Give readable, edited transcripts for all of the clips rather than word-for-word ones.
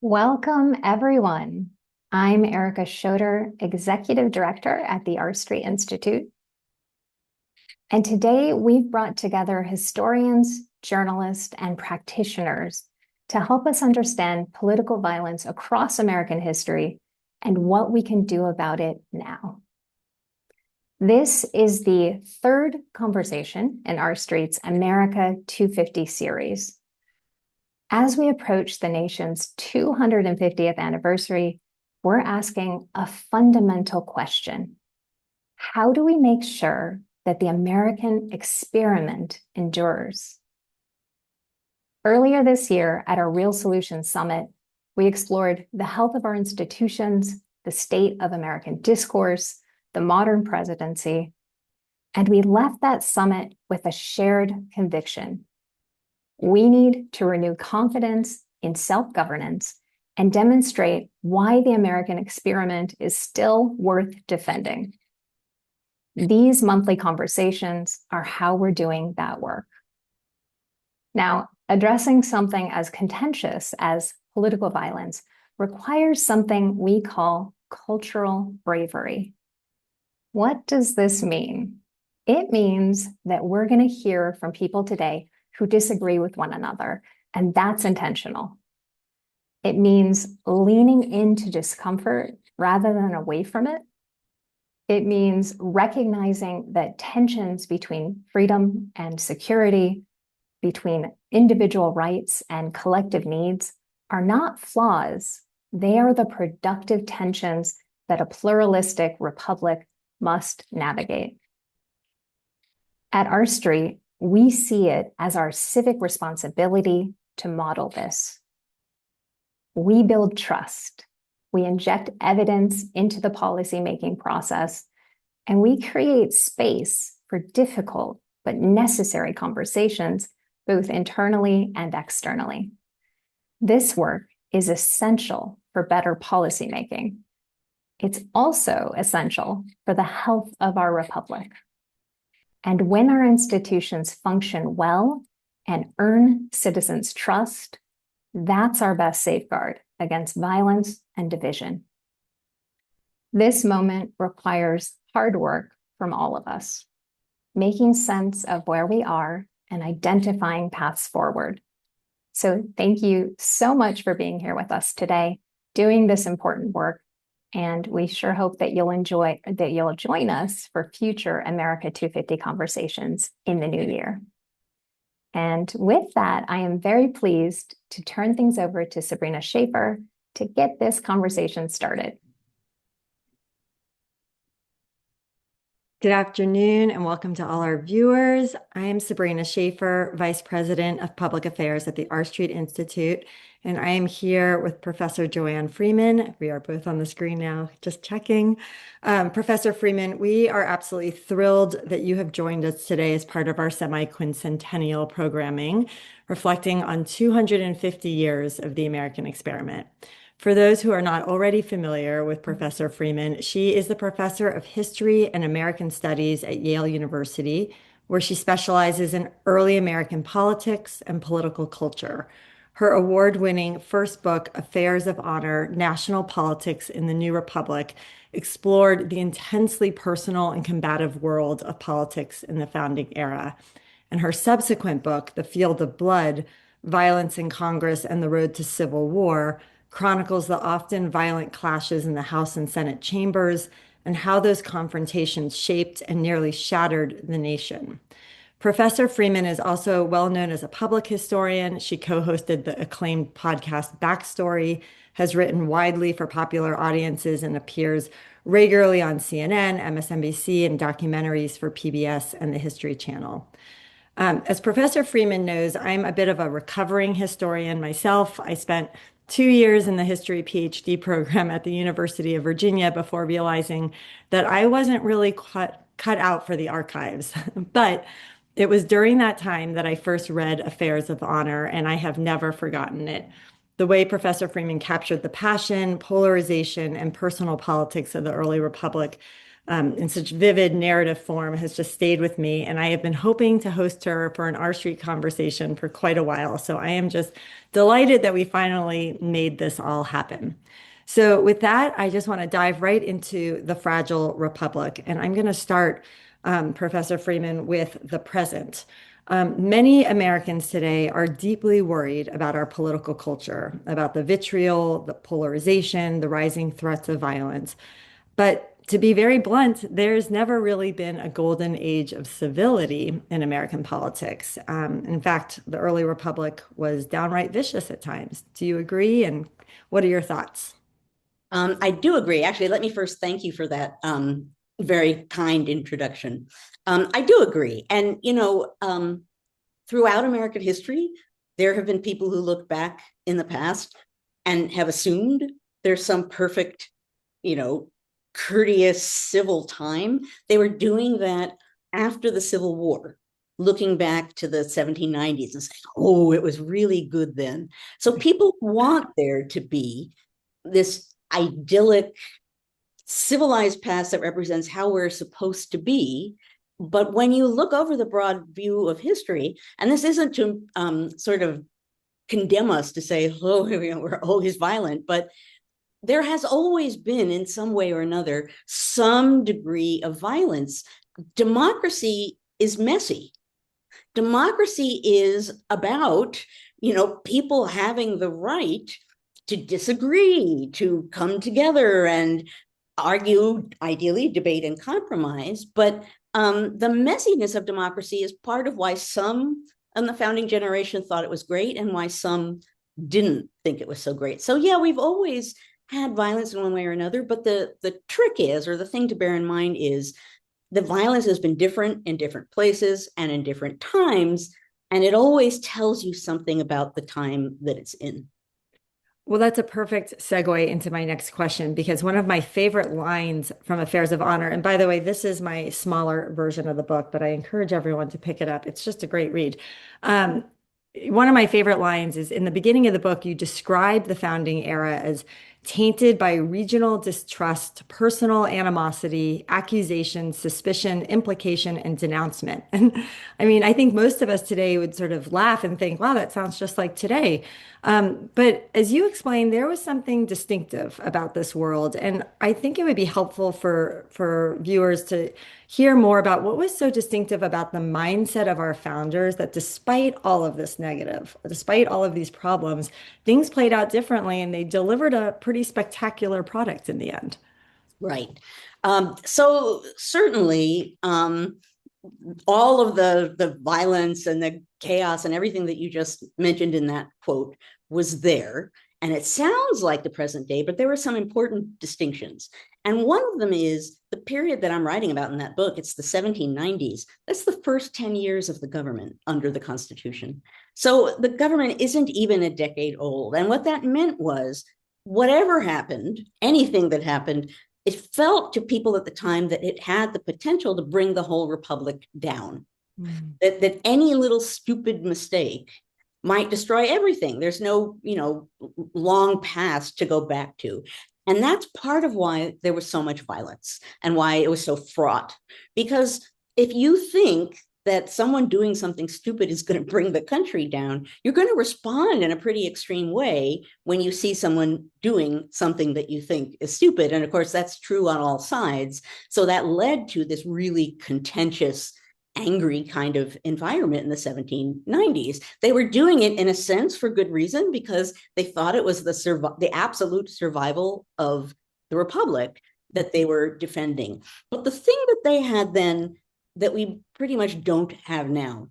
Welcome, everyone. I'm Erica Schoder, Executive Director at the R Street Institute. And today we've brought together historians, journalists, and practitioners to help us understand political violence across American history and what we can do about it now. This is the third conversation in R Street's America 250 series. As we approach the nation's 250th anniversary, we're asking a fundamental question. How do we make sure that the American experiment endures? Earlier this year at our Real Solutions Summit, we explored the health of our institutions, the state of American discourse, the modern presidency, and we left that summit with a shared conviction. We need to renew confidence in self-governance and demonstrate why the American experiment is still worth defending. These monthly conversations are how we're doing that work. Now, addressing something as contentious as political violence requires something we call cultural bravery. What does this mean? It means that we're going to hear from people today who disagree with one another, and that's intentional. It means leaning into discomfort rather than away from it. It means recognizing that tensions between freedom and security, between individual rights and collective needs, are not flaws. They are the productive tensions that a pluralistic republic must navigate. At R Street, we see it as our civic responsibility to model this. We build trust. We inject evidence into the policymaking process, and we create space for difficult but necessary conversations, both internally and externally. This work is essential for better policymaking. It's also essential for the health of our republic. And when our institutions function well and earn citizens' trust, that's our best safeguard against violence and division. This moment requires hard work from all of us, making sense of where we are and identifying paths forward. So thank you so much for being here with us today, doing this important work. And we sure hope that you'll join us for future America 250 conversations in the new year. And with that, I am very pleased to turn things over to Sabrina Schaefer to get this conversation started. Good afternoon and welcome to all our viewers. I am Sabrina Schaefer, Vice President of Public Affairs at the R Street Institute, and I am here with Professor Joanne Freeman. We are both on the screen now, just checking. Professor Freeman, we are absolutely thrilled that you have joined us today as part of our semi-quincentennial programming, reflecting on 250 years of the American experiment. For those who are not already familiar with Professor Freeman, she is the professor of history and American studies at Yale University, where she specializes in early American politics and political culture. Her award-winning first book, Affairs of Honor: National Politics in the New Republic, explored the intensely personal and combative world of politics in the founding era. And her subsequent book, The Field of Blood: Violence in Congress and the Road to Civil War, chronicles the often violent clashes in the House and Senate chambers and how those confrontations shaped and nearly shattered the nation. Professor Freeman is also well known as a public historian. She co-hosted the acclaimed podcast Backstory, has written widely for popular audiences, and appears regularly on CNN, MSNBC, and documentaries for PBS and the History Channel. As Professor Freeman knows, I'm a bit of a recovering historian myself. I spent 2 years in the history PhD program at the University of Virginia before realizing that I wasn't really cut out for the archives. But it was during that time that I first read Affairs of Honor, and I have never forgotten it. The way Professor Freeman captured the passion, polarization, and personal politics of the early republic in such vivid narrative form has just stayed with me. And I have been hoping to host her for an R Street conversation for quite a while. So I am just delighted that we finally made this all happen. So with that, I just want to dive right into the fragile republic. And I'm going to start, Professor Freeman, with the present. Many Americans today are deeply worried about our political culture, about the vitriol, the polarization, the rising threats of violence. But to be very blunt, there's never really been a golden age of civility in American politics. In fact, the early republic was downright vicious at times. Do you agree? And what are your thoughts? I do agree. Actually, let me first thank you for that very kind introduction. I do agree. And, throughout American history, there have been people who look back in the past and have assumed there's some perfect, you know, courteous civil time. They were doing that after the Civil War, looking back to the 1790s and saying, oh, it was really good then. So people want there to be this idyllic, civilized past that represents how we're supposed to be. But when you look over the broad view of history, and this isn't to sort of condemn us to say, oh, we're always violent, but there has always been, in some way or another, some degree of violence. Democracy is messy. Democracy is about, people having the right to disagree, to come together and argue, ideally, debate and compromise. But the messiness of democracy is part of why some in the founding generation thought it was great and why some didn't think it was so great. So yeah, we've always had violence in one way or another, but the trick is, or the thing to bear in mind is, the violence has been different in different places and in different times, and it always tells you something about the time that it's in. Well, that's a perfect segue into my next question because one of my favorite lines from Affairs of Honor, and by the way, this is my smaller version of the book, but I encourage everyone to pick it up. It's just a great read. Um, One of my favorite lines is in the beginning of the book, you describe the founding era as tainted by regional distrust, personal animosity, accusation, suspicion, implication, and denouncement. And I mean, I think most of us today would sort of laugh and think, wow, that sounds just like today. But as you explained, there was something distinctive about this world. And I think it would be helpful for viewers to hear more about what was so distinctive about the mindset of our founders that despite all of this negative, despite all of these problems, things played out differently and they delivered a pretty spectacular product in the end. Right. So certainly, all of the violence and the chaos and everything that you just mentioned in that quote was there. And it sounds like the present day, but there were some important distinctions. And one of them is the period that I'm writing about in that book. It's the 1790s. That's the first 10 years of the government under the Constitution. So the government isn't even a decade old. And what that meant was whatever happened, anything that happened, it felt to people at the time that it had the potential to bring the whole republic down. That any little stupid mistake might destroy everything. There's no, long past to go back to. And that's part of why there was so much violence and why it was so fraught. Because if you think that someone doing something stupid is going to bring the country down, you're going to respond in a pretty extreme way when you see someone doing something that you think is stupid. And of course, that's true on all sides. So that led to this really contentious, angry kind of environment in the 1790s. They were doing it in a sense for good reason because they thought it was the absolute survival of the republic that they were defending. But the thing that they had then that we pretty much don't have now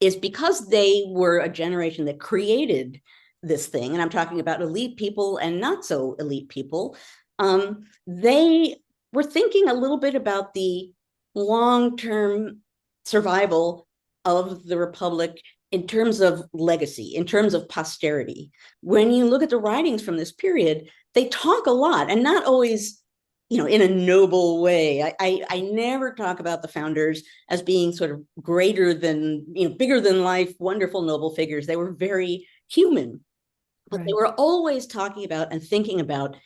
is because they were a generation that created this thing, and I'm talking about elite people and not so elite people, they were thinking a little bit about the long-term survival of the republic in terms of legacy, in terms of posterity. When you look at the writings from this period, they talk a lot and not always in a noble way. I never talk about the founders as being sort of greater than, bigger than life, wonderful, noble figures. They were very human, but they Right. were always talking about and thinking about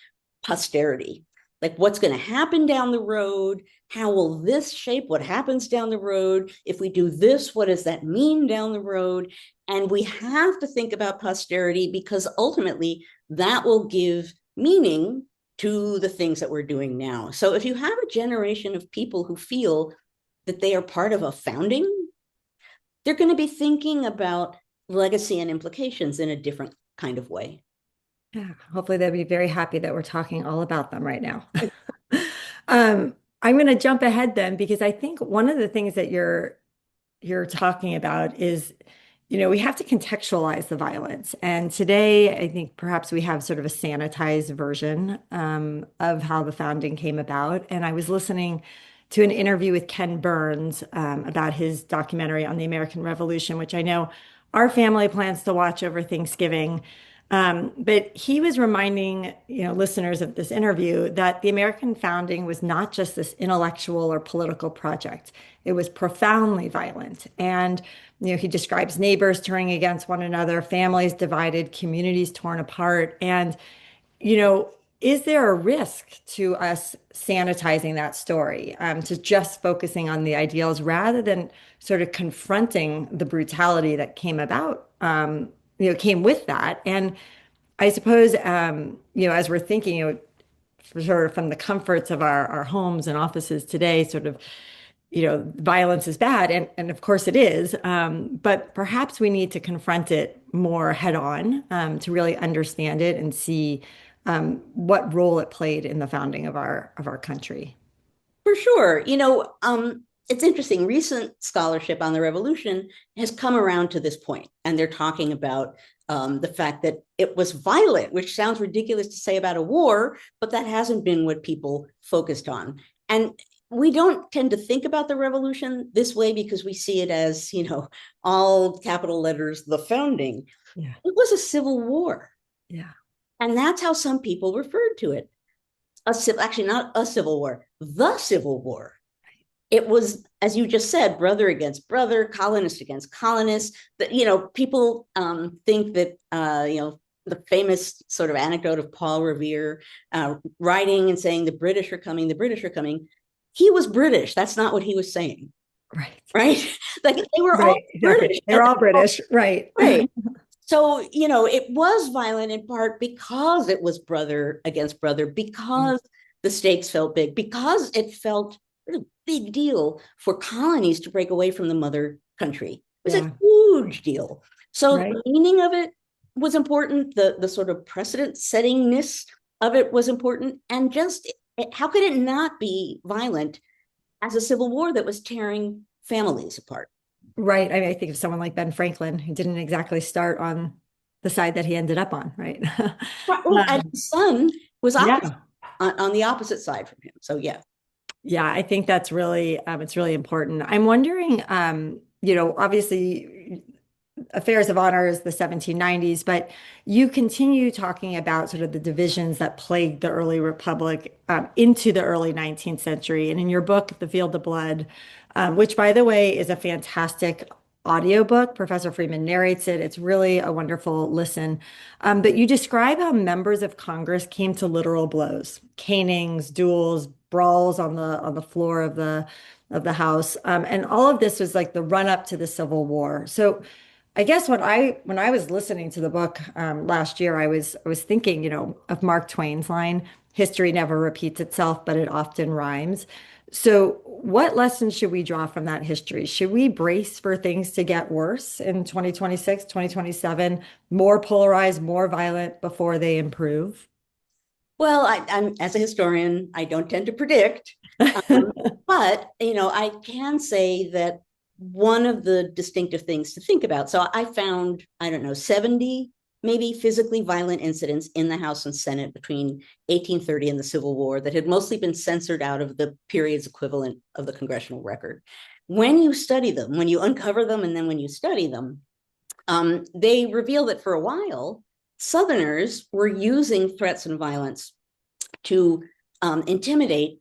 posterity. Like, what's going to happen down the road? How will this shape what happens down the road? If we do this, what does that mean down the road? And we have to think about posterity, because ultimately that will give meaning to the things that we're doing now. So if you have a generation of people who feel that they are part of a founding, they're going to be thinking about legacy and implications in a different kind of way. Yeah, hopefully they'll be very happy that we're talking all about them right now. Um, I'm going to jump ahead then because I think one of the things that you're talking about is, we have to contextualize the violence. And today, I think perhaps we have sort of a sanitized version of how the founding came about. And I was listening to an interview with Ken Burns about his documentary on the American Revolution, which I know our family plans to watch over Thanksgiving. But he was reminding, listeners of this interview that the American founding was not just this intellectual or political project. It was profoundly violent. And, he describes neighbors turning against one another, families divided, communities torn apart. And, is there a risk to us sanitizing that story, to just focusing on the ideals rather than sort of confronting the brutality that came about, came with that? And I suppose, as we're thinking, sort of from the comforts of our homes and offices today, sort of, violence is bad. And of course it is. But perhaps we need to confront it more head on, to really understand it and see, what role it played in the founding of our country. For sure. It's interesting. Recent scholarship on the revolution has come around to this point, and they're talking about the fact that it was violent, which sounds ridiculous to say about a war, but that hasn't been what people focused on. And we don't tend to think about the revolution this way because we see it as, all capital letters, the founding. Yeah. It was a civil war. Yeah. And that's how some people referred to it. Actually, not a civil war, the Civil War. It was, as you just said, brother against brother, colonist against colonist. That people think that the famous sort of anecdote of Paul Revere writing and saying the British are coming, the British are coming. He was British. That's not what he was saying. Right. Right. Like they were Right. all Exactly. British. They're all British. Right. Right. So, it was violent in part because it was brother against brother, because the stakes felt big, because it felt a big deal for colonies to break away from the mother country. It was a huge deal. So the meaning of it was important. The sort of precedent settingness of it was important. And just how could it not be violent as a civil war that was tearing families apart? Right. I think of someone like Ben Franklin, who didn't exactly start on the side that he ended up on, right? Well, and his son was Yeah. on the opposite side from him. So yeah. Yeah, I think that's really it's really important. I'm wondering, obviously affairs of honor is the 1790s, but you continue talking about sort of the divisions that plagued the early republic into the early 19th century. And in your book, The Field of Blood, which by the way is a fantastic audiobook. Professor Freeman narrates it. It's really a wonderful listen. But you describe how members of Congress came to literal blows, canings, duels, brawls on the floor of the House. And all of this was like the run up to the Civil War. So I guess when I was listening to the book last year, I was thinking, of Mark Twain's line, "History never repeats itself, but it often rhymes." So, what lessons should we draw from that history? Should we brace for things to get worse in 2026, 2027, more polarized, more violent before they improve? Well, I'm as a historian, I don't tend to predict, but I can say that one of the distinctive things to think about. So I found, I don't know, 70 maybe physically violent incidents in the House and Senate between 1830 and the Civil War that had mostly been censored out of the period's equivalent of the congressional record. When you study them, when you uncover them, and then when you study them, they reveal that for a while, Southerners were using threats and violence to intimidate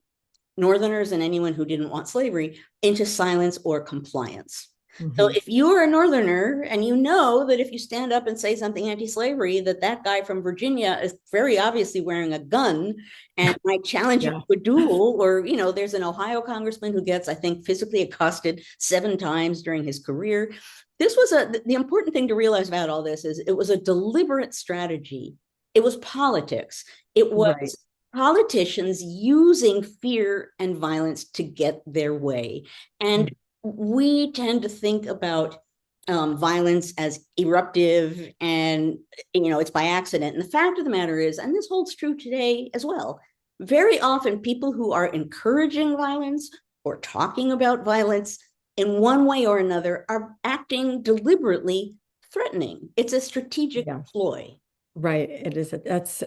Northerners and anyone who didn't want slavery into silence or compliance. So Mhm. if you're a Northerner and you know that if you stand up and say something anti-slavery, that that guy from Virginia is very obviously wearing a gun and might challenge you Yeah. to a duel, or there's an Ohio congressman who gets, I think, physically accosted 7 times during his career. This was the important thing to realize about all this is it was a deliberate strategy. It was politics. It was Right. politicians using fear and violence to get their way. And we tend to think about violence as eruptive and it's by accident. And the fact of the matter is, and this holds true today as well, very often people who are encouraging violence or talking about violence in one way or another are acting deliberately threatening. It's a strategic Yeah. ploy. Right. It is.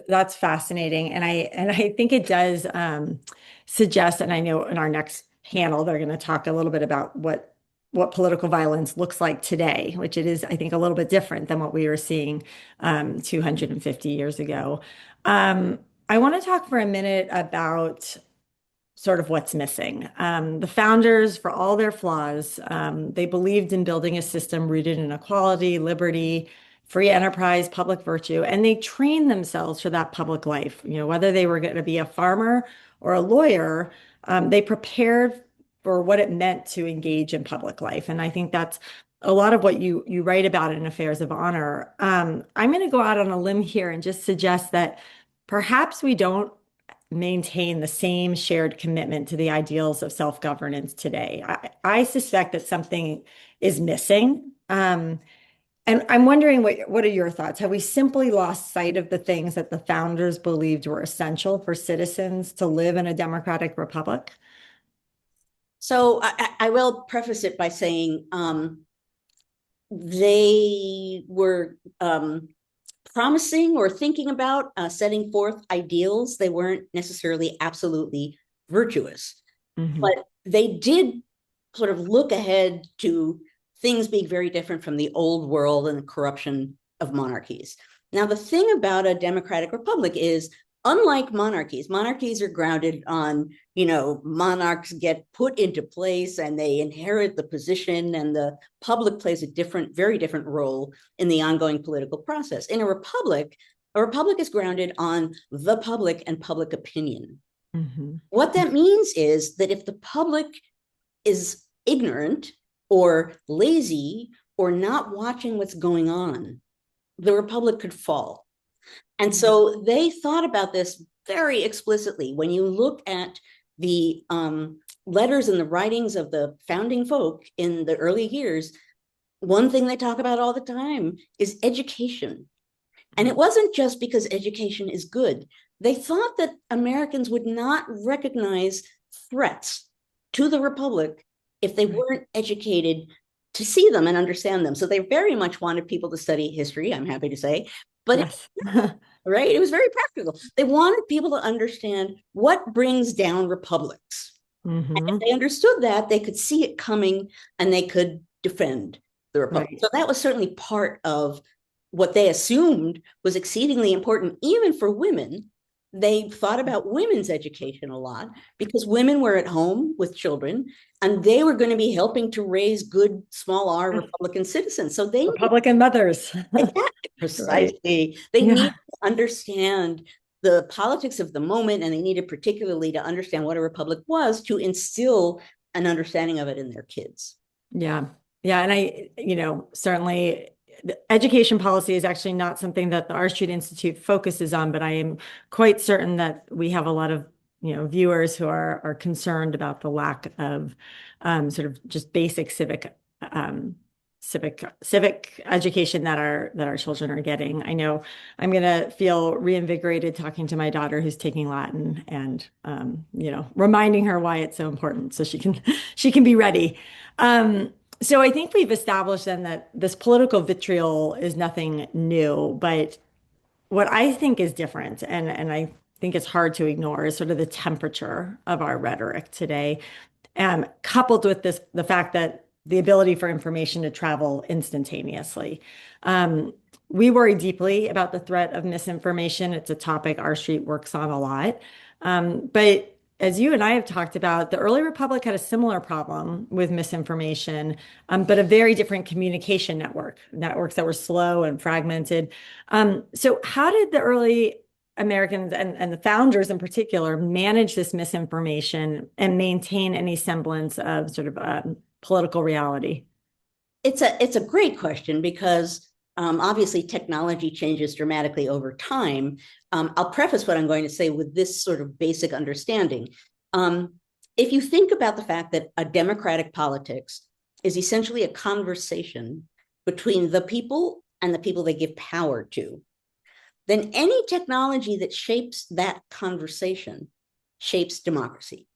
That's fascinating. And I think it does suggest, and I know in our next panel, they're going to talk a little bit about what political violence looks like today, which it is, I think, a little bit different than what we were seeing 250 years ago. I want to talk for a minute about sort of what's missing. The founders, for all their flaws, they believed in building a system rooted in equality, liberty, free enterprise, public virtue, and they trained themselves for that public life. Whether they were going to be a farmer or a lawyer, they prepared for what it meant to engage in public life. And I think that's a lot of what you write about in Affairs of Honor. I'm going to go out on a limb here and just suggest that perhaps we don't maintain the same shared commitment to the ideals of self-governance today. I suspect that something is missing. And I'm wondering what are your thoughts? Have we simply lost sight of the things that the founders believed were essential for citizens to live in a democratic republic? So I will preface it by saying they were promising or thinking about setting forth ideals. They weren't necessarily absolutely virtuous, Hmm. but they did sort of look ahead to things being very different from the old world and the corruption of monarchies. Now, the thing about a democratic republic is, unlike monarchies, monarchies are grounded on, monarchs get put into place and they inherit the position, and the public plays a different, very different role in the ongoing political process. In a republic is grounded on the public and public opinion. Hmm. What that means is that if the public is ignorant or lazy or not watching what's going on, the republic could fall. And so they thought about this very explicitly. When you look at the letters and the writings of the founding folk in the early years, one thing they talk about all the time is education. And it wasn't just because education is good. They thought that Americans would not recognize threats to the Republic if they Right. weren't educated to see them and understand them. So they very much wanted people to study history, I'm happy to say, but Yes. right, it was very practical. They wanted people to understand what brings down republics. And if Hmm. they understood that, they could see it coming and they could defend the republic. Right. So that was certainly part of what they assumed was exceedingly important, even for women. They thought about women's education a lot because women were at home with children and they were going to be helping to raise good small r Yes. Republican citizens. So they Republican mothers. Right. precisely, they need Yeah. to understand the politics of the moment, and they needed particularly to understand what a republic was to instill an understanding of it in their kids. Yeah. Yeah. And certainly the education policy is actually not something that the R Street Institute focuses on, but I am quite certain that we have a lot of, viewers who are concerned about the lack of sort of just basic um, civic education that our children are getting. I know I'm going to feel reinvigorated talking to my daughter who's taking Latin and reminding her why it's so important so she can she can be ready. So I think we've established then that this political vitriol is nothing new, but what I think is different, and I think it's hard to ignore, is sort of the temperature of our rhetoric today, coupled with the fact that the ability for information to travel instantaneously. Um, we worry deeply about the threat of misinformation. It's a topic our street works on a lot. But as you and I have talked about, the early republic had a similar problem with misinformation, but a very different communication networks that were slow and fragmented. So, how did the early Americans and the founders in particular manage this misinformation and maintain any semblance of sort of political reality? It's a great question because obviously technology changes dramatically over time. I'll preface what I'm going to say with this sort of basic understanding. Um, if you think about the fact that a democratic politics is essentially a conversation between the people and the people they give power to, then any technology that shapes that conversation shapes democracy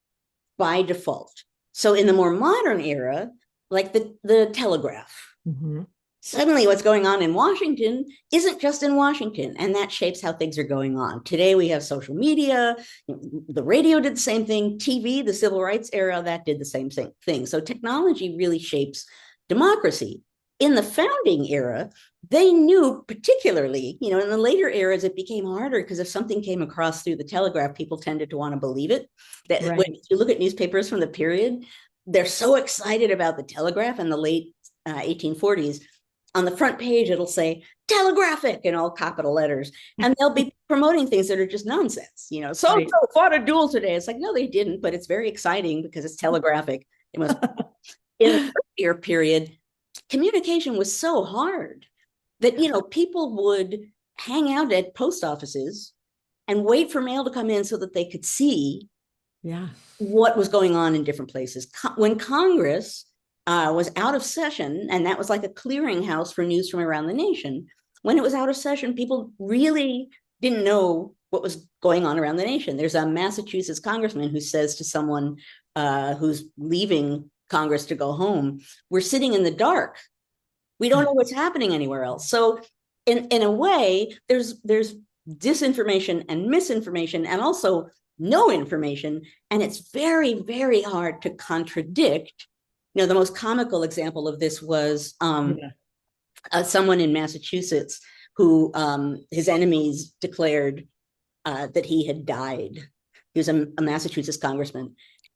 by default. So in the more modern era, like the telegraph, Mm-hmm. suddenly what's going on in Washington isn't just in Washington, and that shapes how things are going on. Today we have social media, the radio did the same thing, TV, the civil rights era, that did the same thing. So technology really shapes democracy. In the founding era, they knew particularly, in the later eras, it became harder because if something came across through the telegraph, people tended to want to believe it. That Right. when you look at newspapers from the period, they're so excited about the telegraph in the late 1840s. On the front page, it'll say telegraphic in all capital letters. And they'll be promoting things that are just nonsense. So Right. fought a duel today. It's like, no, they didn't, but it's very exciting because it's telegraphic. It must in the earlier period, communication was so hard that, people would hang out at post offices and wait for mail to come in so that they could see Yeah. what was going on in different places. When Congress was out of session, and that was like a clearinghouse for news from around the nation. When it was out of session, people really didn't know what was going on around the nation. There's a Massachusetts congressman who says to someone who's leaving Congress to go home, we're sitting in the dark. We don't know what's happening anywhere else. So in a way, there's disinformation and misinformation and also no information. And it's very, very hard to contradict. The most comical example of this was someone in Massachusetts who his enemies declared that he had died. He was a Massachusetts congressman.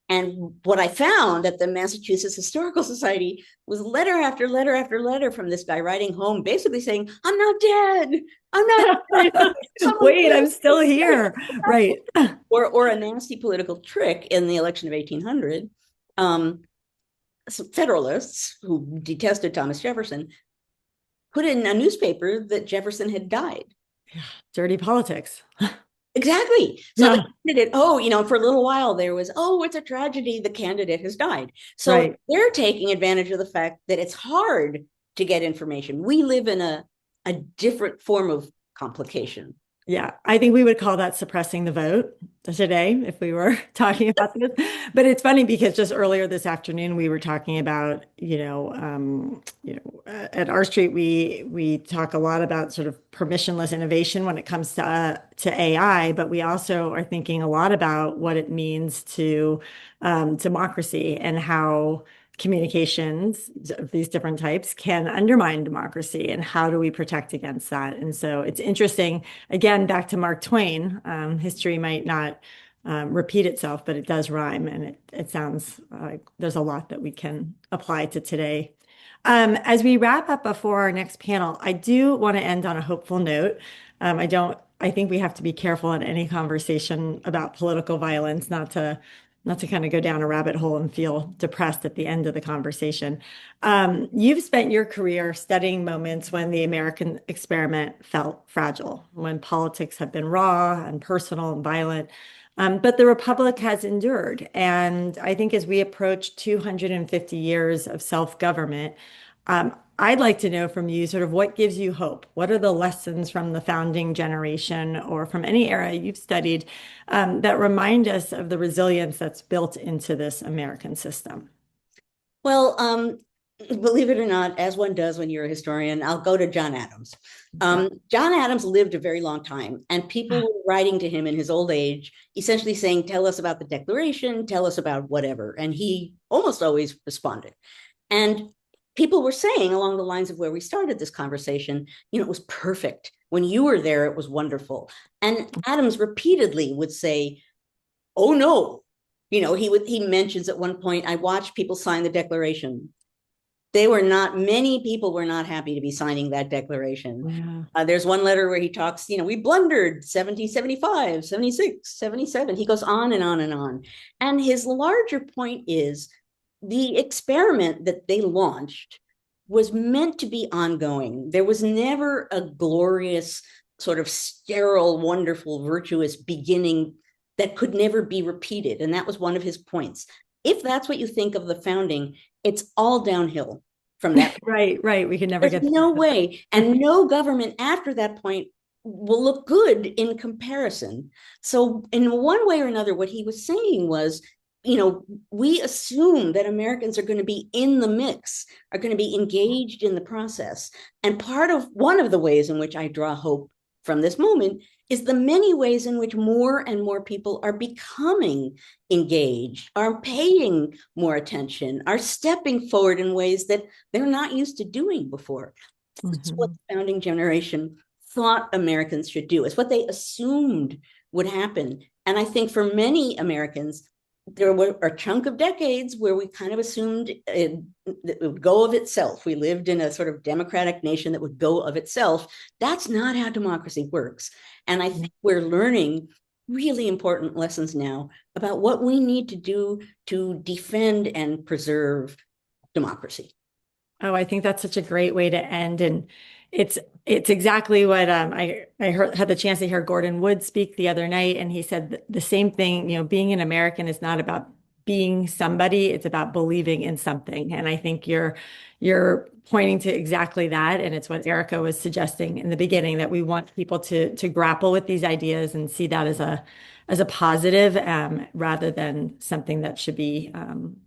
And what I found at the Massachusetts Historical Society was letter after letter after letter from this guy writing home, basically saying, I'm not dead. I'm not dead. Wait, I'm still here. Right. Or a nasty political trick in the election of 1800. Some Federalists who detested Thomas Jefferson put in a newspaper that Jefferson had died. Dirty politics. Exactly. So the candidate, for a little while there was, it's a tragedy, the candidate has died. So they're taking advantage of the fact that it's hard to get information. We live in a different form of complication. Yeah, I think we would call that suppressing the vote today if we were talking about this. But it's funny because just earlier this afternoon we were talking about, at R Street we talk a lot about sort of permissionless innovation when it comes to AI, but we also are thinking a lot about what it means to democracy and how communications of these different types can undermine democracy and how do we protect against that. And so it's interesting, again, back to Mark Twain, history might not repeat itself, but it does rhyme, and it sounds like there's a lot that we can apply to today. As we wrap up before our next panel, I do want to end on a hopeful note. I think we have to be careful in any conversation about political violence, not to kind of go down a rabbit hole and feel depressed at the end of the conversation. You've spent your career studying moments when the American experiment felt fragile, when politics have been raw and personal and violent. But the Republic has endured. And I think as we approach 250 years of self-government, I'd like to know from you sort of what gives you hope. What are the lessons from the founding generation or from any era you've studied that remind us of the resilience that's built into this American system? Well, believe it or not, as one does when you're a historian, I'll go to John Adams. John Adams lived a very long time, and people were writing to him in his old age, essentially saying, tell us about the Declaration, tell us about whatever. And he almost always responded. And people were saying along the lines of where we started this conversation, it was perfect. When you were there, it was wonderful. And Adams repeatedly would say, oh no, He mentions at one point, I watched people sign the Declaration. Many people were not happy to be signing that declaration. Yeah. There's one letter where he talks, we blundered 70, 75, 76, 77. He goes on and on and on. And his larger point is the experiment that they launched was meant to be ongoing. There was never a glorious, sort of sterile, wonderful, virtuous beginning that could never be repeated. And that was one of his points. If that's what you think of the founding, it's all downhill from that. Right. We can never There's get no way. And no government after that point will look good in comparison. So, in one way or another, what he was saying was, we assume that Americans are going to be in the mix, are going to be engaged in the process. And one of the ways in which I draw hope from this moment is the many ways in which more and more people are becoming engaged, are paying more attention, are stepping forward in ways that they're not used to doing before. That's what the founding generation thought Americans should do. It's what they assumed would happen. And I think for many Americans, there were a chunk of decades where we kind of assumed it would go of itself. We lived in a sort of democratic nation that would go of itself. That's not how democracy works. And I think we're learning really important lessons now about what we need to do to defend and preserve democracy. Oh, I think that's such a great way to end. And it's exactly what had the chance to hear Gordon Wood speak the other night, and he said the same thing. Being an American is not about being somebody; it's about believing in something. And I think you're pointing to exactly that, and it's what Erica was suggesting in the beginning, that we want people to grapple with these ideas and see that as a positive, rather than something that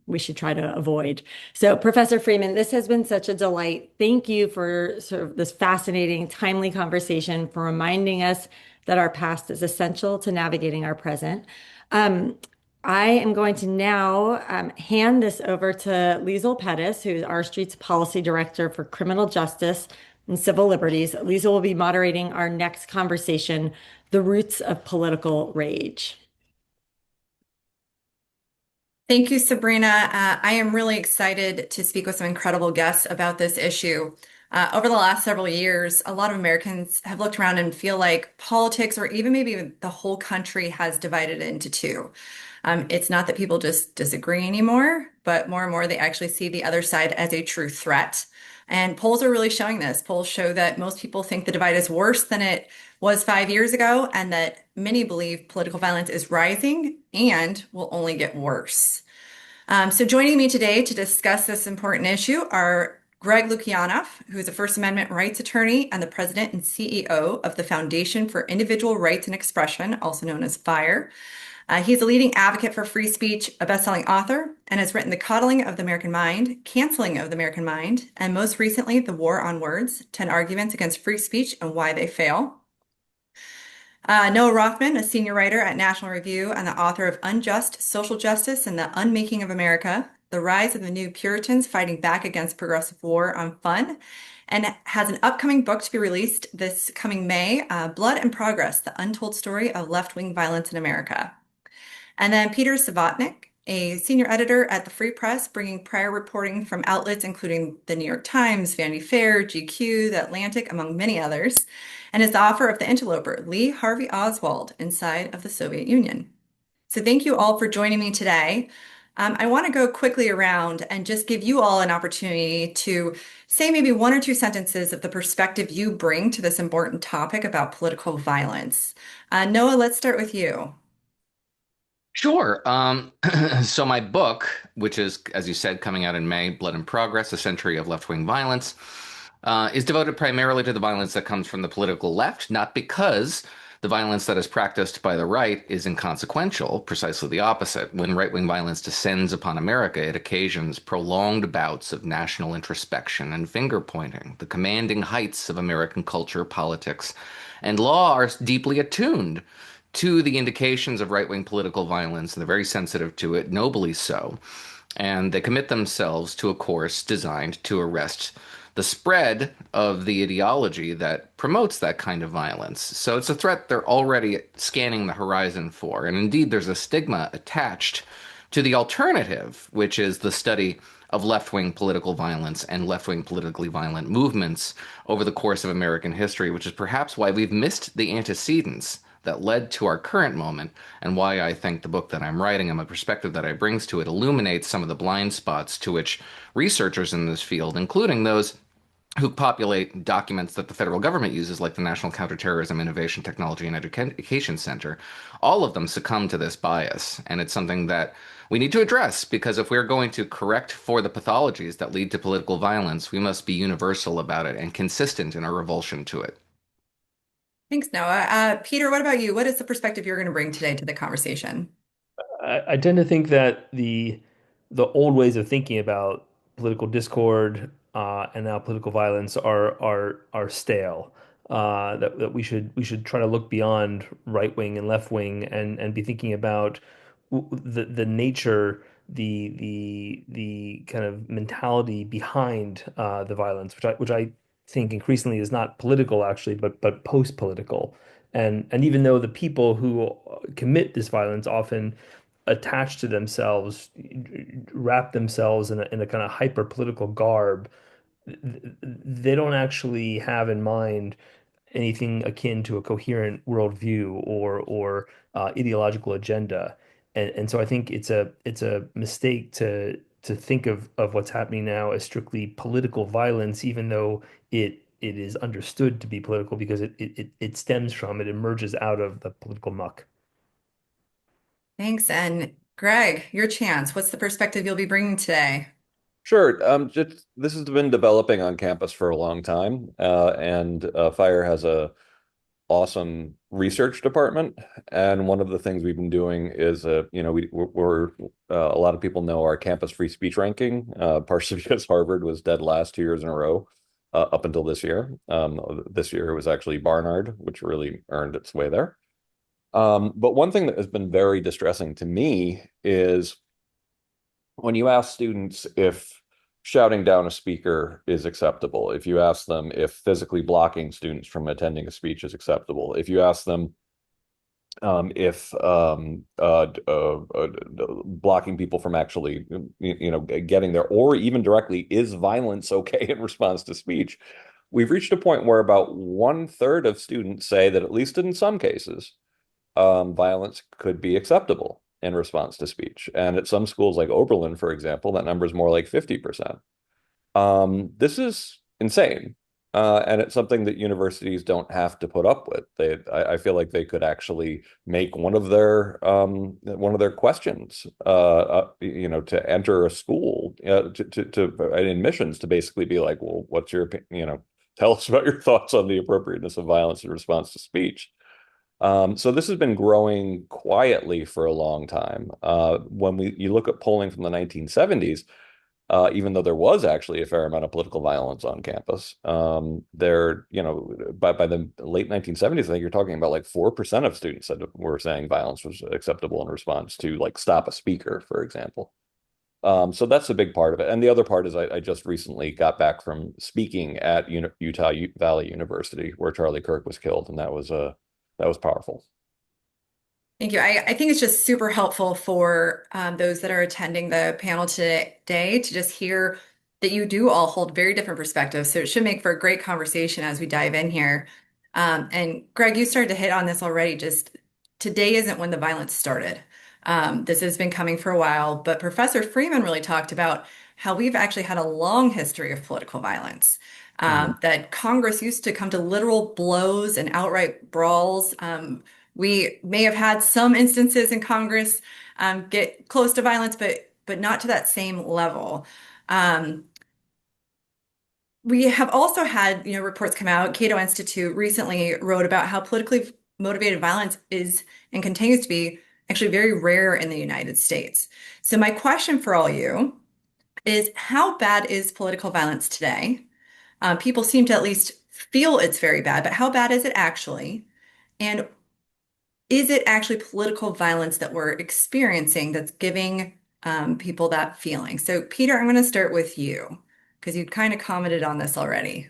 we should try to avoid. So, Professor Freeman, this has been such a delight. Thank you for sort of this fascinating, timely conversation, for reminding us that our past is essential to navigating our present. I am going to now hand this over to Liesl Pettis, who's R Street's Policy Director for Criminal Justice and Civil Liberties. Liesl will be moderating our next conversation, The Roots of Political Rage. Thank you, Sabrina. I am really excited to speak with some incredible guests about this issue. Over the last several years, a lot of Americans have looked around and feel like politics, or even maybe the whole country, has divided into two. It's not that people just disagree anymore, but more and more they actually see the other side as a true threat. And polls are really showing this. Polls show that most people think the divide is worse than it was 5 years ago, and that many believe political violence is rising and will only get worse. So joining me today to discuss this important issue are Greg Lukianoff, who is a First Amendment rights attorney and the president and CEO of the Foundation for Individual Rights and Expression, also known as FIRE. He's a leading advocate for free speech, a best-selling author, and has written The Coddling of the American Mind, Canceling of the American Mind, and most recently, The War on Words, 10 Arguments Against Free Speech and Why They Fail. Noah Rothman, a senior writer at National Review and the author of Unjust Social Justice and the Unmaking of America, The Rise of the New Puritans Fighting Back Against Progressive War on Fun, and has an upcoming book to be released this coming May, Blood and Progress, The Untold Story of Left-Wing Violence in America. And then Peter Savatnik, a senior editor at the Free Press, bringing prior reporting from outlets including the New York Times, Vanity Fair, GQ, The Atlantic, among many others, and is the author of The Interloper, Lee Harvey Oswald, Inside of the Soviet Union. So thank you all for joining me today. I want to go quickly around and just give you all an opportunity to say maybe one or two sentences of the perspective you bring to this important topic about political violence. Noah, let's start with you. Sure. So my book, which is, as you said, coming out in May, Blood and Progress, A Century of Left-Wing Violence, is devoted primarily to the violence that comes from the political left, not because the violence that is practiced by the right is inconsequential, precisely the opposite. When right-wing violence descends upon America, it occasions prolonged bouts of national introspection and finger-pointing. The commanding heights of American culture, politics, and law are deeply attuned to the indications of right-wing political violence, and they're very sensitive to it, nobly so. And they commit themselves to a course designed to arrest the spread of the ideology that promotes that kind of violence. So it's a threat they're already scanning the horizon for. And indeed, there's a stigma attached to the alternative, which is the study of left-wing political violence and left-wing politically violent movements over the course of American history, which is perhaps why we've missed the antecedents that led to our current moment, and why I think the book that I'm writing and the perspective that I brings to it illuminates some of the blind spots to which researchers in this field, including those who populate documents that the federal government uses, like the National Counterterrorism Innovation Technology and Education Center, all of them succumb to this bias. And it's something that we need to address, because if we're going to correct for the pathologies that lead to political violence, we must be universal about it and consistent in our revulsion to it. Thanks, Noah. Peter, what about you? What is the perspective you're going to bring today to the conversation? I tend to think that the old ways of thinking about political discord and now political violence are stale. That we should try to look beyond right wing and left wing and be thinking about the nature, the kind of mentality behind the violence, which I think increasingly is not political actually, but post political. And even though the people who commit this violence often attach to themselves, wrap themselves in a kind of hyper political garb, they don't actually have in mind anything akin to a coherent worldview or ideological agenda. And so I think it's a mistake to think of what's happening now as strictly political violence, even though it is understood to be political because it stems from, it emerges out of the political muck. Thanks. And Greg, your chance. What's the perspective you'll be bringing today? Sure. Just this has been developing on campus for a long time, and Fire has a awesome research department. And one of the things we've been doing is, we're a lot of people know our campus free speech ranking, partially because Harvard was dead last 2 years in a row, up until this year. This year it was actually Barnard, which really earned its way there. But one thing that has been very distressing to me is when you ask students if shouting down a speaker is acceptable, if you ask them if physically blocking students from attending a speech is acceptable, if you ask them if blocking people from actually, getting there, or even directly, is violence okay in response to speech? We've reached a point where about 1/3 of students say that, at least in some cases, violence could be acceptable in response to speech. And at some schools like Oberlin, for example, that number is more like 50%. This is insane. And it's something that universities don't have to put up with. I feel like they could actually make one of their questions, to enter a school, to admissions, to basically be like, well, what's your opinion? Tell us about your thoughts on the appropriateness of violence in response to speech. So this has been growing quietly for a long time. When you look at polling from the 1970s, even though there was actually a fair amount of political violence on campus, by the late 1970s, I think you're talking about like 4% of students that were saying violence was acceptable in response to, like, stop a speaker, for example. So that's a big part of it. And the other part is I just recently got back from speaking at Utah Valley University, where Charlie Kirk was killed, and that was powerful. Thank you. I think it's just super helpful for those that are attending the panel today to just hear that you do all hold very different perspectives. So it should make for a great conversation as we dive in here. And Greg, you started to hit on this already. Just today isn't when the violence started. This has been coming for a while, but Professor Freeman really talked about how we've actually had a long history of political violence. Mhm. That Congress used to come to literal blows and outright brawls. We may have had some instances in Congress get close to violence, but not to that same level. Um, we have also had, reports come out. Cato Institute recently wrote about how politically motivated violence is and continues to be actually very rare in the United States. So my question for all you is, how bad is political violence today? People seem to at least feel it's very bad, but how bad is it actually? And is it actually political violence that we're experiencing that's giving people that feeling? So, Peter, I'm going to start with you because you kind of commented on this already.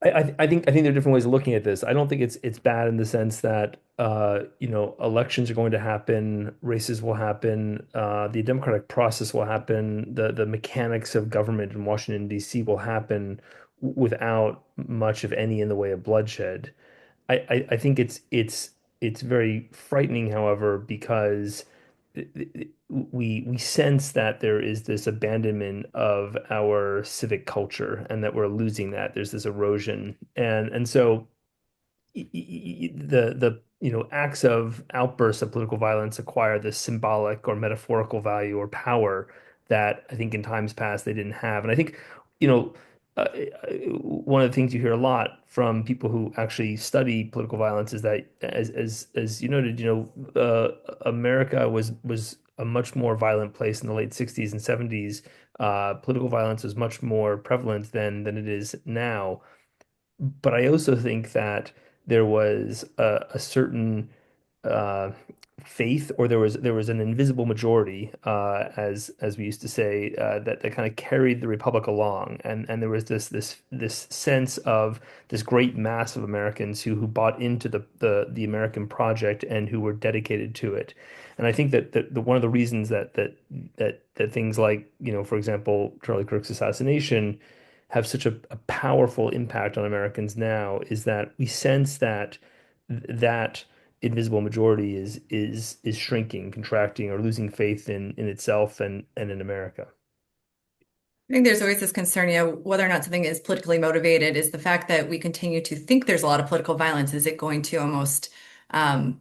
I think there are different ways of looking at this. I don't think it's bad in the sense that elections are going to happen, races will happen, the democratic process will happen, the mechanics of government in Washington, D.C. will happen without much of any in the way of bloodshed. I think it's very frightening, however, because we sense that there is this abandonment of our civic culture and that we're losing that. There's this erosion, and so the acts of outbursts of political violence acquire this symbolic or metaphorical value or power that I think in times past they didn't have. And I think you know one of the things you hear a lot from people who actually study political violence is that as you noted, America was a much more violent place in the late 60s and 70s. Political violence was much more prevalent than it is now. But I also think that there was a certain uh, faith, or there was an invisible majority, as we used to say, that kind of carried the republic along, and there was this sense of this great mass of Americans who bought into the American project and who were dedicated to it. And I think that one of the reasons that things like, for example, Charlie Kirk's assassination have such a powerful impact on Americans now is that we sense that that invisible majority is shrinking, contracting, or losing faith in itself and in America. I think there's always this concern, whether or not something is politically motivated is the fact that we continue to think there's a lot of political violence. Is it going to almost um,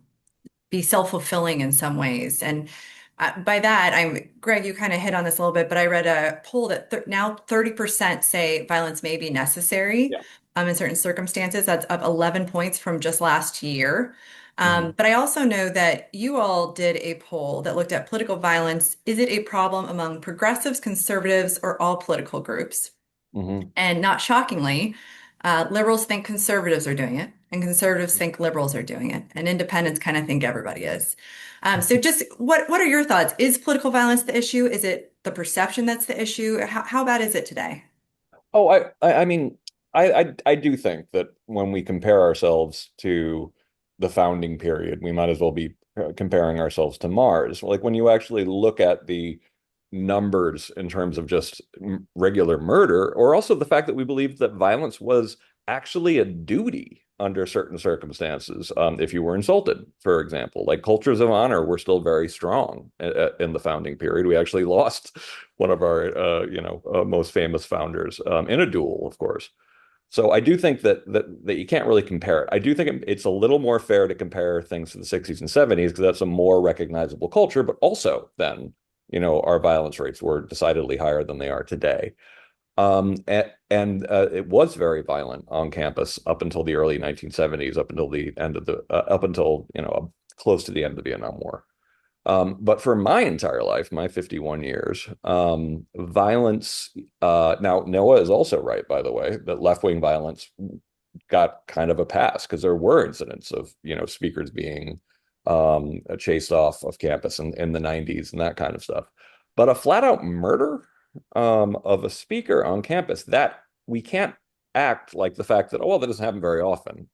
be self-fulfilling in some ways? And by that, Greg, you kind of hit on this a little bit, but I read a poll that now 30% say violence may be necessary Yeah. in certain circumstances. That's up 11 points from just last year. Hmm. But I also know that you all did a poll that looked at political violence. Is it a problem among progressives, conservatives, or all political groups? Hmm. And not shockingly, liberals think conservatives are doing it, and conservatives think liberals are doing it, and independents kind of think everybody is. So just what are your thoughts? Is political violence the issue? Is it the perception that's the issue? How bad is it today? Oh, I mean, I do think that when we compare ourselves to the founding period, we might as well be comparing ourselves to Mars. Like when you actually look at the numbers in terms of just regular murder, or also the fact that we believe that violence was actually a duty under certain circumstances. If you were insulted, for example, like cultures of honor were still very strong in the founding period. We actually lost one of our, most famous founders in a duel, of course. So I do think that you can't really compare it. I do think it's a little more fair to compare things to the 60s and 70s because that's a more recognizable culture, but also then, our violence rates were decidedly higher than they are today. And it was very violent on campus up until the early 1970s, up until, close to the end of the Vietnam War. But for my entire life, my 51 years, violence, now Noah is also right, by the way, that left-wing violence got kind of a pass because there were incidents of, speakers being chased off of campus in the 90s and that kind of stuff. But a flat out murder of a speaker on campus, that we can't act like the fact that, oh, well, that doesn't happen very often.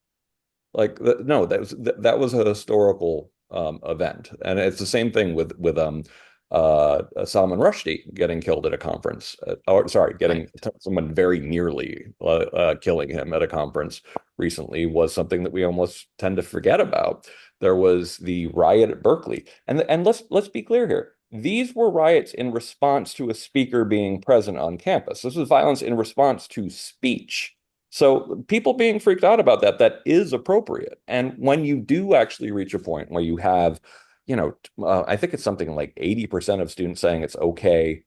No, that was a historical event, and it's the same thing with Salman Rushdie getting killed at a conference, or sorry, getting someone very nearly killing him at a conference recently was something that we almost tend to forget about. There was the riot at Berkeley, and let's be clear here. These were riots in response to a speaker being present on campus. This was violence in response to speech. So people being freaked out about that is appropriate. And when you do actually reach a point where you have, I think it's something like 80% of students saying it's okay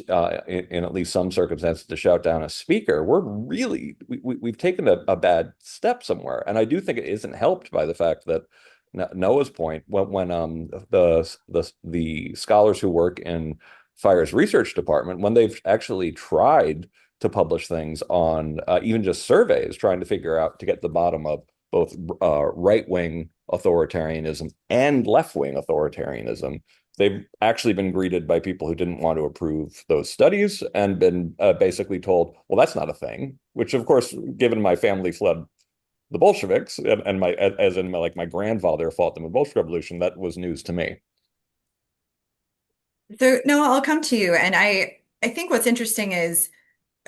in at least some circumstances to shout down a speaker, we've taken a bad step somewhere. And I do think it isn't helped by the fact that Noah's point, when the scholars who work in FIRE's research department, when they've actually tried to publish things on even just surveys, trying to figure out to get to the bottom of both right-wing authoritarianism and left-wing authoritarianism, they've actually been greeted by people who didn't want to approve those studies and been basically told, well, that's not a thing, which of course, given my family fled the Bolsheviks and my, as in my, like my grandfather fought them in the Bolshevik Revolution, that was news to me. So no, I'll come to you. And I think what's interesting is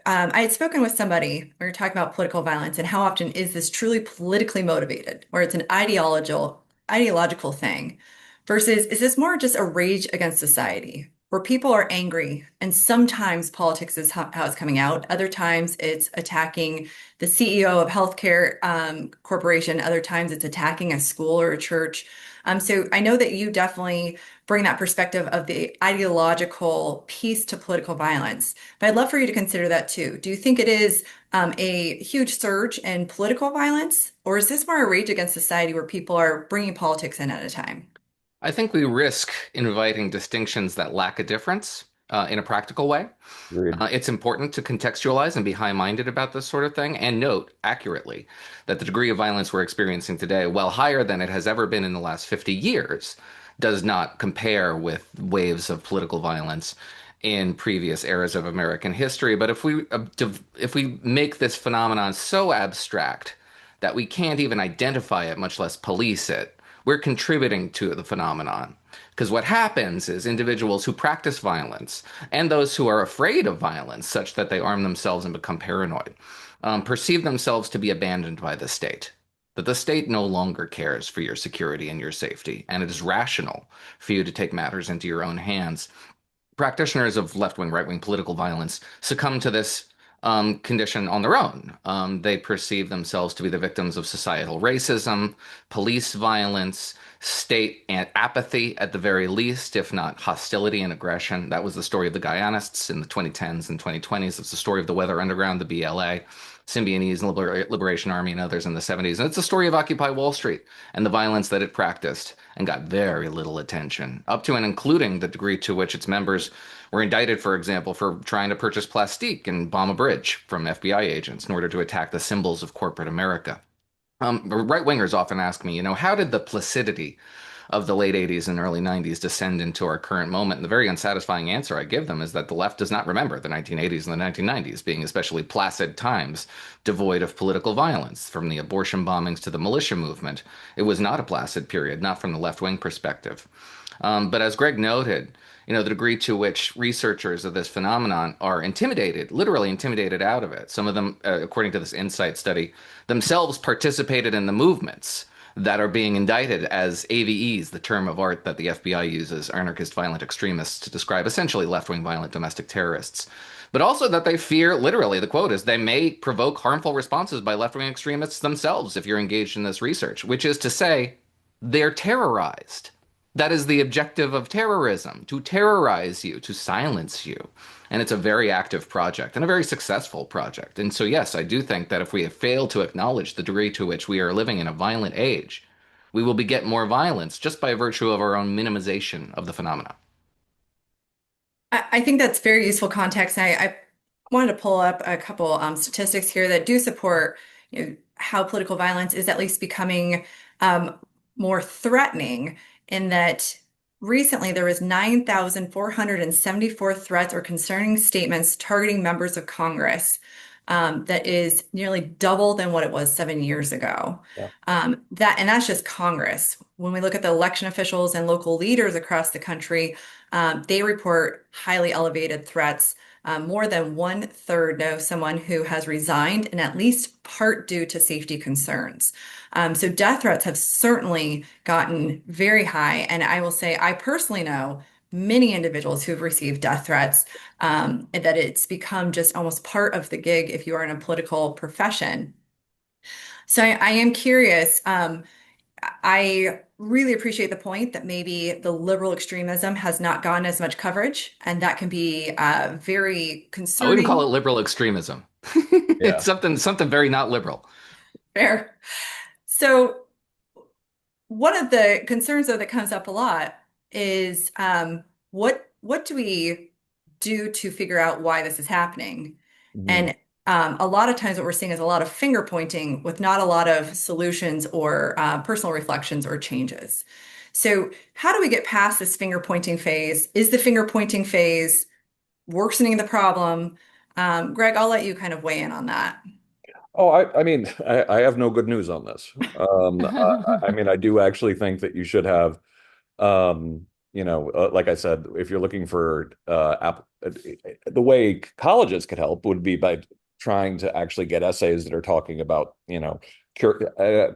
I had spoken with somebody, we were talking about political violence and how often is this truly politically motivated, or it's an ideological thing, versus is this more just a rage against society, where people are angry, and sometimes politics is how it's coming out. Other times it's attacking the CEO of healthcare corporation. Other times it's attacking a school or a church. So I know that you definitely bring that perspective of the ideological piece to political violence. But I'd love for you to consider that too. Do you think it is a huge surge in political violence, or is this more a rage against society where people are bringing politics in at a time? I think we risk inviting distinctions that lack a difference in a practical way. Agreed. It's important to contextualize and be high-minded about this sort of thing and note accurately that the degree of violence we're experiencing today, while higher than it has ever been in the last 50 years, does not compare with waves of political violence in previous eras of American history. But if we make this phenomenon so abstract that we can't even identify it, much less police it, we're contributing to the phenomenon. Because what happens is individuals who practice violence and those who are afraid of violence, such that they arm themselves and become paranoid, perceive themselves to be abandoned by the state. That the state no longer cares for your security and your safety, and it is rational for you to take matters into your own hands. Practitioners of left-wing, right-wing political violence succumb to this condition on their own. They perceive themselves to be the victims of societal racism, police violence, state and apathy at the very least, if not hostility and aggression. That was the story of the Guyanists in the 2010s and 2020s. It's the story of the Weather Underground, the BLA, Symbionese Liberation Army, and others in the 70s. And it's the story of Occupy Wall Street and the violence that it practiced and got very little attention, up to and including the degree to which its members were indicted, for example, for trying to purchase plastique and bomb a bridge from FBI agents in order to attack the symbols of corporate America. Right wingers often ask me, how did the placidity of the late 80s and early 90s descend into our current moment? And the very unsatisfying answer I give them is that the left does not remember the 1980s and the 1990s being especially placid times, devoid of political violence, from the abortion bombings to the militia movement. It was not a placid period, not from the left wing perspective. But as Greg noted, the degree to which researchers of this phenomenon are intimidated, literally intimidated out of it. Some of them, according to this Insight study, themselves participated in the movements that are being indicted as AVEs, the term of art that the FBI uses, anarchist violent extremists, to describe essentially left-wing violent domestic terrorists. But also that they fear, literally, the quote is, they may provoke harmful responses by left-wing extremists themselves if you're engaged in this research, which is to say, they're terrorized. That is the objective of terrorism, to terrorize you, to silence you. And it's a very active project and a very successful project. And so, yes, I do think that if we fail to acknowledge the degree to which we are living in a violent age, we will beget more violence just by virtue of our own minimization of the phenomena. I think that's very useful context. I wanted to pull up a couple statistics here that do support, how political violence is at least becoming more threatening, in that recently there was 9,474 threats or concerning statements targeting members of Congress. That is nearly double than what it was 7 years ago. Yeah. And that's just Congress. When we look at the election officials and local leaders across the country, they report highly elevated threats. More than 1/3 know someone who has resigned, in at least part due to safety concerns. So death threats have certainly gotten very high. And I will say, I personally know many individuals who have received death threats, and that it's become just almost part of the gig if you are in a political profession. So I am curious. I really appreciate the point that maybe the liberal extremism has not gotten as much coverage, and that can be very I wouldn't call it concerning. liberal extremism. Yeah. It's something very not liberal. Fair. So one of the concerns, though, that comes up a lot is what do we do to figure out why this is happening? Mhm. And a lot of times what we're seeing is a lot of finger pointing with not a lot of solutions or personal reflections or changes. So, how do we get past this finger pointing phase? Is the finger pointing phase worsening the problem? Greg, I'll let you kind of weigh in on that. Oh, I mean, I have no good news on this. I mean, I do actually think that you should have, like I said, if you're looking for the way colleges could help would be by trying to actually get essays that are talking about,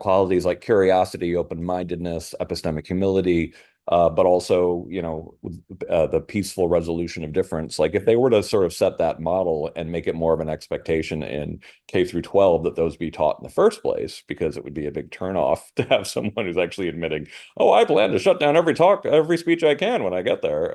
qualities like curiosity, open-mindedness, epistemic humility, but also, the peaceful resolution of difference. Like if they were to sort of set that model and make it more of an expectation in K through 12 that those be taught in the first place, because it would be a big turnoff to have someone who's actually admitting, "Oh, I plan to shut down every speech I can when I get there."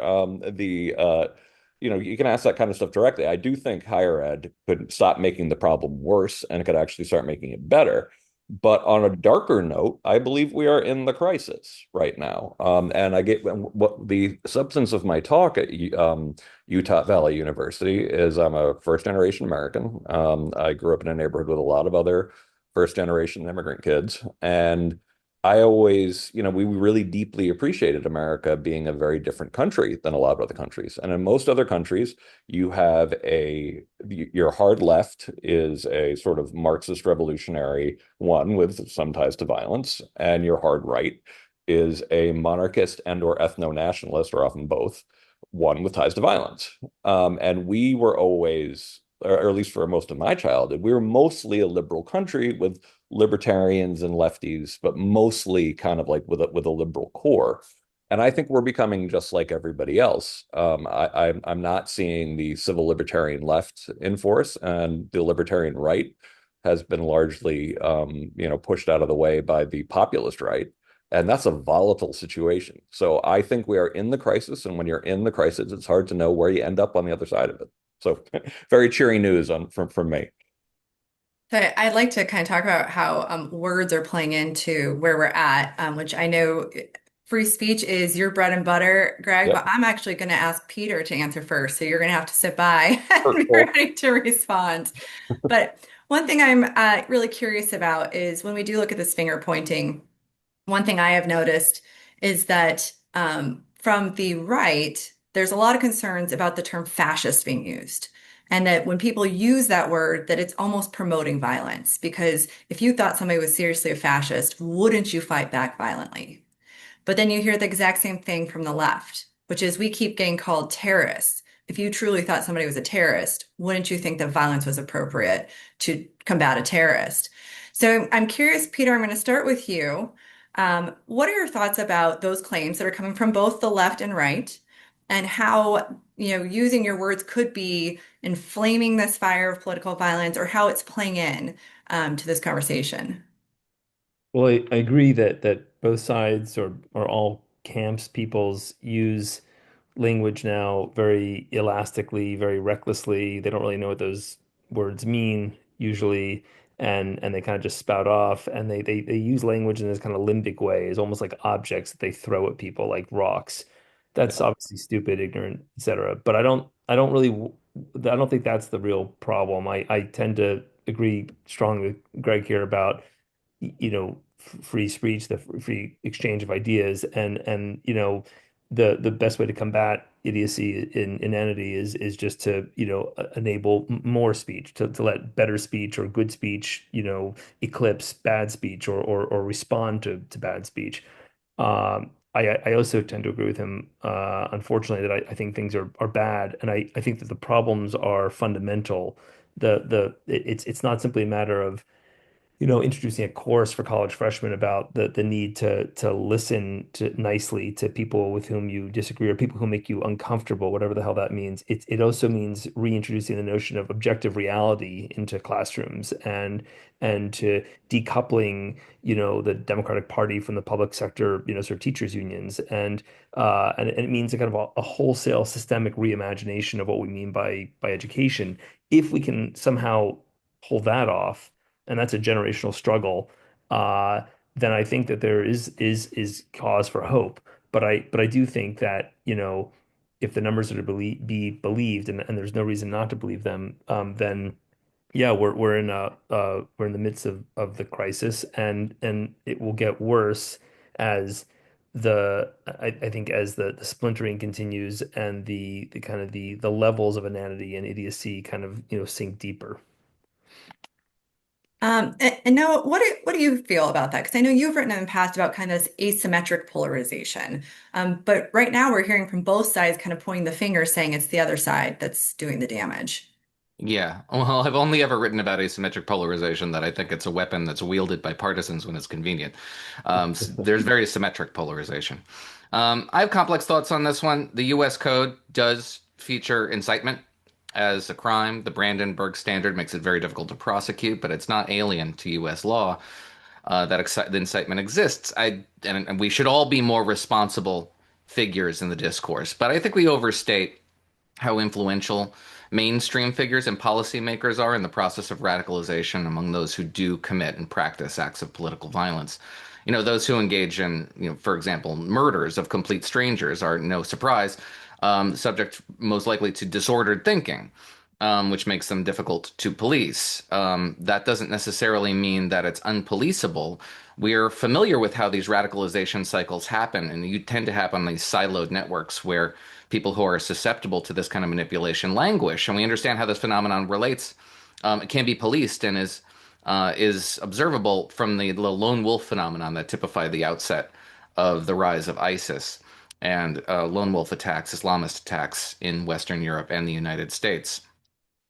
You can ask that kind of stuff directly. I do think higher ed could stop making the problem worse and could actually start making it better. But on a darker note, I believe we are in the crisis right now. And I get what the substance of my talk at Utah Valley University is. I'm a first generation American. I grew up in a neighborhood with a lot of other first generation immigrant kids. And I always, we really deeply appreciated America being a very different country than a lot of other countries. And in most other countries, you have your hard left is a sort of Marxist revolutionary one with some ties to violence, and your hard right is a monarchist and or ethno-nationalist, or often both, one with ties to violence. And we were always, or at least for most of my childhood, we were mostly a liberal country with libertarians and lefties, but mostly kind of like with a liberal core. And I think we're becoming just like everybody else. I'm not seeing the civil libertarian left in force, and the libertarian right has been largely, pushed out of the way by the populist right. And that's a volatile situation. So I think we are in the crisis. And when you're in the crisis, it's hard to know where you end up on the other side of it. So very cheery news from me. So I'd like to kind of talk about how words are playing into where we're at, which I know free speech is your bread and butter, Greg, but Yep. I'm actually going to ask Peter to answer first. So you're going to have to sit by and be Hurtful. ready to respond. But one thing I'm really curious about is when we do look at this finger pointing, one thing I have noticed is that from the right, there's a lot of concerns about the term fascist being used. And that when people use that word, that it's almost promoting violence. Because if you thought somebody was seriously a fascist, wouldn't you fight back violently? But then you hear the exact same thing from the left, which is we keep getting called terrorists. If you truly thought somebody was a terrorist, wouldn't you think that violence was appropriate to combat a terrorist? So I'm curious, Peter, I'm going to start with you. What are your thoughts about those claims that are coming from both the left and right, and how, using your words could be inflaming this fire of political violence, or how it's playing in to this conversation? Well, I agree that both sides or all camps peoples use language now very elastically, very recklessly. They don't really know what those words mean usually, and they kind of just spout off, and they use language in this kind of limbic way, as almost like objects that they throw at people like rocks. That's obviously stupid, ignorant, etc. But I don't think that's the real problem. I tend to agree strongly with Greg here about free speech, the free exchange of ideas, and the best way to combat idiocy in inanity is just to enable more speech, to let better speech or good speech eclipse bad speech or respond to bad speech. I also tend to agree with him, unfortunately, that I think things are bad, and I think that the problems are fundamental. It's not simply a matter of introducing a course for college freshmen about the need to listen to nicely to people with whom you disagree or people who make you uncomfortable, whatever the hell that means. It also means reintroducing the notion of objective reality into classrooms and to decoupling, the Democratic Party from the public sector, sort of teachers unions. And it means a kind of a wholesale systemic reimagination of what we mean by education. If we can somehow pull that off, and that's a generational struggle, then I think that there is cause for hope. But I do think that, if the numbers are to be believed, and there's no reason not to believe them, then Yeah, we're in the midst of the crisis, and it will get worse as I think as the splintering continues and the kind of the levels of inanity and idiocy kind of sink deeper. And now, what do you feel about that? Because I know you've written in the past about kind of this asymmetric polarization. But right now, we're hearing from both sides kind of pointing the finger, saying it's the other side that's doing the damage. Yeah, well, I've only ever written about asymmetric polarization that I think it's a weapon that's wielded by partisans when it's convenient. There's very symmetric polarization. I have complex thoughts on this one. The U.S. Code does feature incitement as a crime. The Brandenburg Standard makes it very difficult to prosecute, but it's not alien to U.S. law the incitement exists. And we should all be more responsible figures in the discourse, but I think we overstate how influential mainstream figures and policymakers are in the process of radicalization among those who do commit and practice acts of political violence. Those who engage in, for example, murders of complete strangers are no surprise, subject most likely to disordered thinking, which makes them difficult to police. That doesn't necessarily mean that it's unpoliceable. We're familiar with how these radicalization cycles happen, and you tend to happen on these siloed networks where people who are susceptible to this kind of manipulation languish, and we understand how this phenomenon relates. It can be policed and is observable from the lone wolf phenomenon that typified the outset of the rise of ISIS and lone wolf attacks, Islamist attacks in Western Europe and the United States.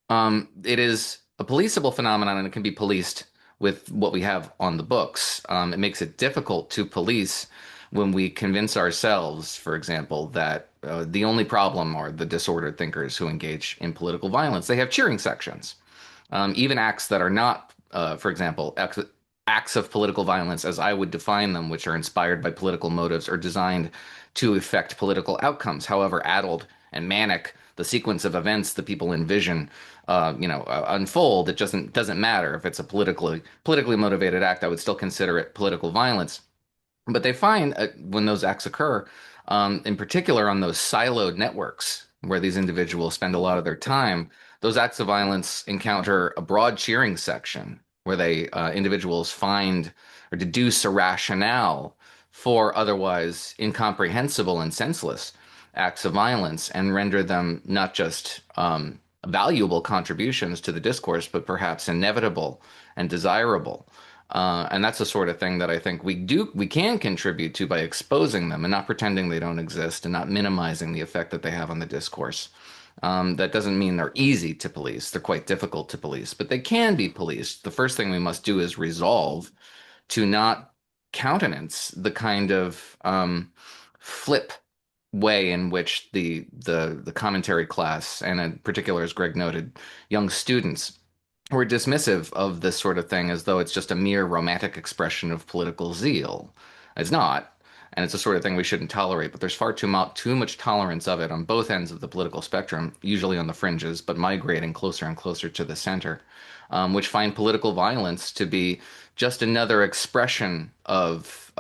It is a policeable phenomenon and it can be policed with what we have on the books. It makes it difficult to police when we convince ourselves, for example, that the only problem are the disordered thinkers who engage in political violence. They have cheering sections. Even acts that are not, for example, acts of political violence, as I would define them, which are inspired by political motives, are designed to affect political outcomes. However addled and manic the sequence of events that people envision, unfold, it doesn't matter if it's a politically motivated act. I would still consider it political violence. But they find when those acts occur, in particular on those siloed networks where these individuals spend a lot of their time, those acts of violence encounter a broad cheering section where they individuals find or deduce a rationale for otherwise incomprehensible and senseless acts of violence and render them not just valuable contributions to the discourse, but perhaps inevitable and desirable. And that's the sort of thing that I think we can contribute to by exposing them and not pretending they don't exist and not minimizing the effect that they have on the discourse. That doesn't mean they're easy to police. They're quite difficult to police, but they can be policed. The first thing we must do is resolve to not countenance the kind of flip way in which the commentary class, and in particular, as Greg noted, young students were dismissive of this sort of thing as though it's just a mere romantic expression of political zeal. It's not, and it's the sort of thing we shouldn't tolerate, but there's far too much tolerance of it on both ends of the political spectrum, usually on the fringes, but migrating closer and closer to the center, which find political violence to be just another expression of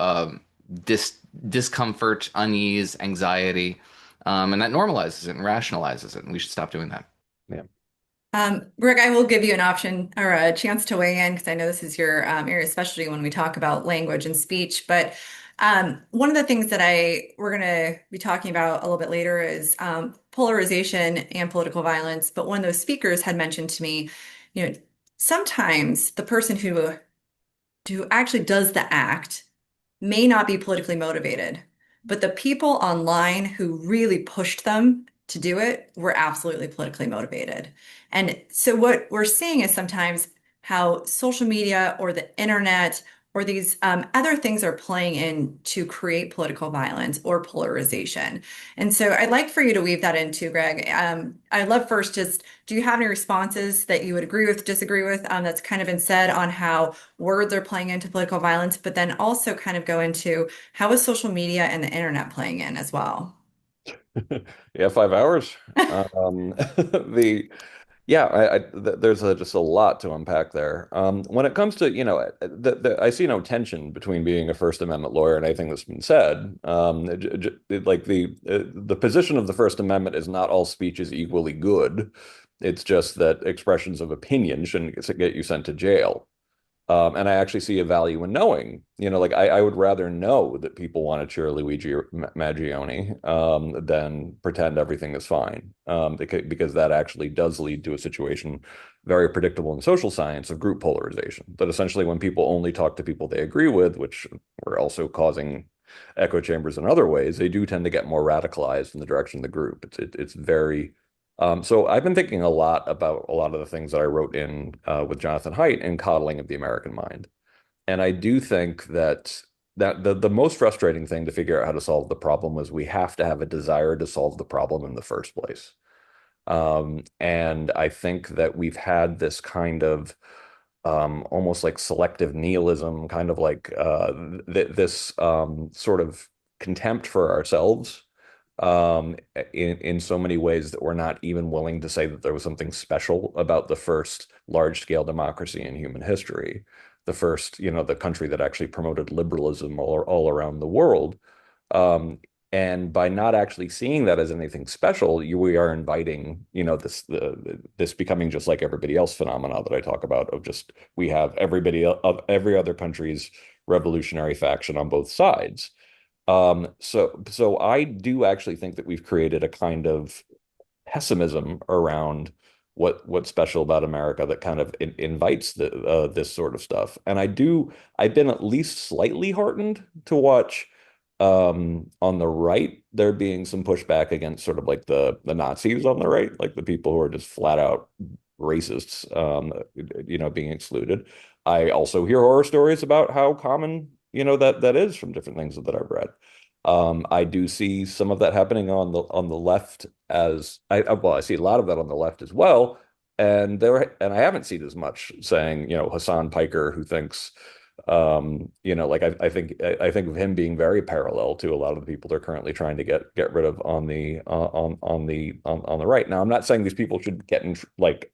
discomfort, unease, anxiety, and that normalizes it and rationalizes it, and we should stop doing that. Yeah. Greg, I will give you an option or a chance to weigh in because I know this is your area, especially when we talk about language and speech. But one of the things that we're going to be talking about a little bit later is polarization and political violence. But one of those speakers had mentioned to me, you know, sometimes the person who actually does the act may not be politically motivated, but the people online who really pushed them to do it were absolutely politically motivated. And so what we're seeing is sometimes how social media or the internet or these other things are playing in to create political violence or polarization. And so I'd like for you to weave that into, Greg. I'd love first just, do you have any responses that you would agree with, disagree with, that's kind of been said on how words are playing into political violence, but then also kind of go into how is social media and the internet playing in as well? Yeah, 5 hours. The Yeah, there's just a lot to unpack there. When it comes to, I see no tension between being a First Amendment lawyer and anything that's been said. Like the position of the First Amendment is not all speech is equally good. It's just that expressions of opinion shouldn't get you sent to jail. And I actually see a value in knowing, like I would rather know that people want to cheer Luigi Maggioni than pretend everything is fine. Because that actually does lead to a situation very predictable in social science of group polarization. That essentially when people only talk to people they agree with, which we're also causing echo chambers in other ways, they do tend to get more radicalized in the direction of the group. It's very so I've been thinking a lot about a lot of the things that I wrote in with Jonathan Haidt in Coddling of the American Mind. And I do think that the most frustrating thing to figure out how to solve the problem was we have to have a desire to solve the problem in the first place. And I think that we've had this kind of almost like selective nihilism, kind of like this sort of contempt for ourselves in so many ways that we're not even willing to say that there was something special about the first large-scale democracy in human history, the first, the country that actually promoted liberalism all around the world. Um, and by not actually seeing that as anything special, we are inviting, this becoming just like everybody else phenomena that I talk about of just we have every other country's revolutionary faction on both sides. So I do actually think that we've created a kind of pessimism around what's special about America that kind of invites this sort of stuff. And I've been at least slightly heartened to watch on the right there being some pushback against sort of like the Nazis on the right, like the people who are just flat out racists, being excluded. I also hear horror stories about how common, that is from different things that I've read. I do see some of that happening on the left I see a lot of that on the left as well. And I haven't seen as much saying, Hassan Piker, who thinks, like I think of him being very parallel to a lot of the people they're currently trying to get rid of on the right. Now, I'm not saying these people should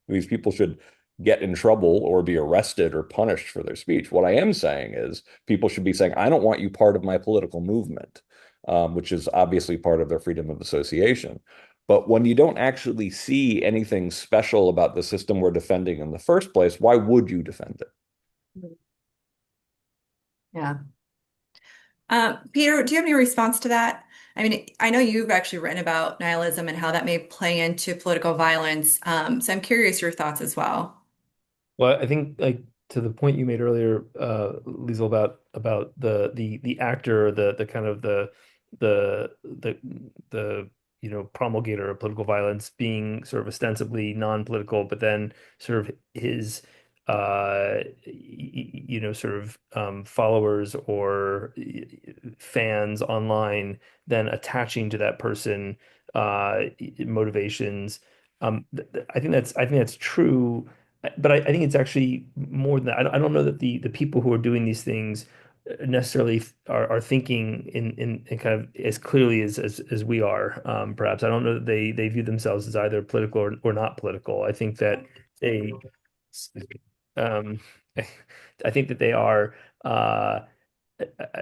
these people should get in trouble or be arrested or punished for their speech. What I am saying is people should be saying, I don't want you part of my political movement, which is obviously part of their freedom of association. But when you don't actually see anything special about the system we're defending in the first place, why would you defend it? Yeah. Peter, do you have any response to that? I mean, I know you've actually written about nihilism and how that may play into political violence. So I'm curious your thoughts as well. Well, I think like to the point you made earlier, Liesel, about the actor, the kind of the the promulgator of political violence being sort of ostensibly non-political, but then sort of his sort of followers or fans online then attaching to that person motivations. I think that's true, but I think it's actually more than that. I don't know that the people who are doing these things necessarily are thinking in kind of as clearly as we are. Perhaps I don't know that they view themselves as either political or not political. I think that they um, I think that they are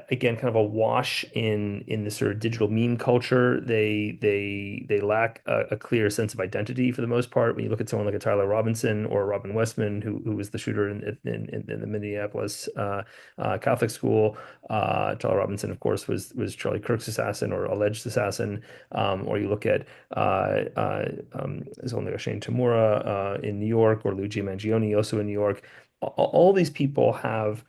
again kind of a wash in the sort of digital meme culture. They lack a clear sense of identity for the most part. When you look at someone like a Tyler Robinson or Robin Westman, who was the shooter in the Minneapolis Catholic school, Tyler Robinson, of course, was Charlie Kirk's assassin or alleged assassin. Or you look at someone like Shane Tamura in New York, or Luigi Mangione also in New York. All these people have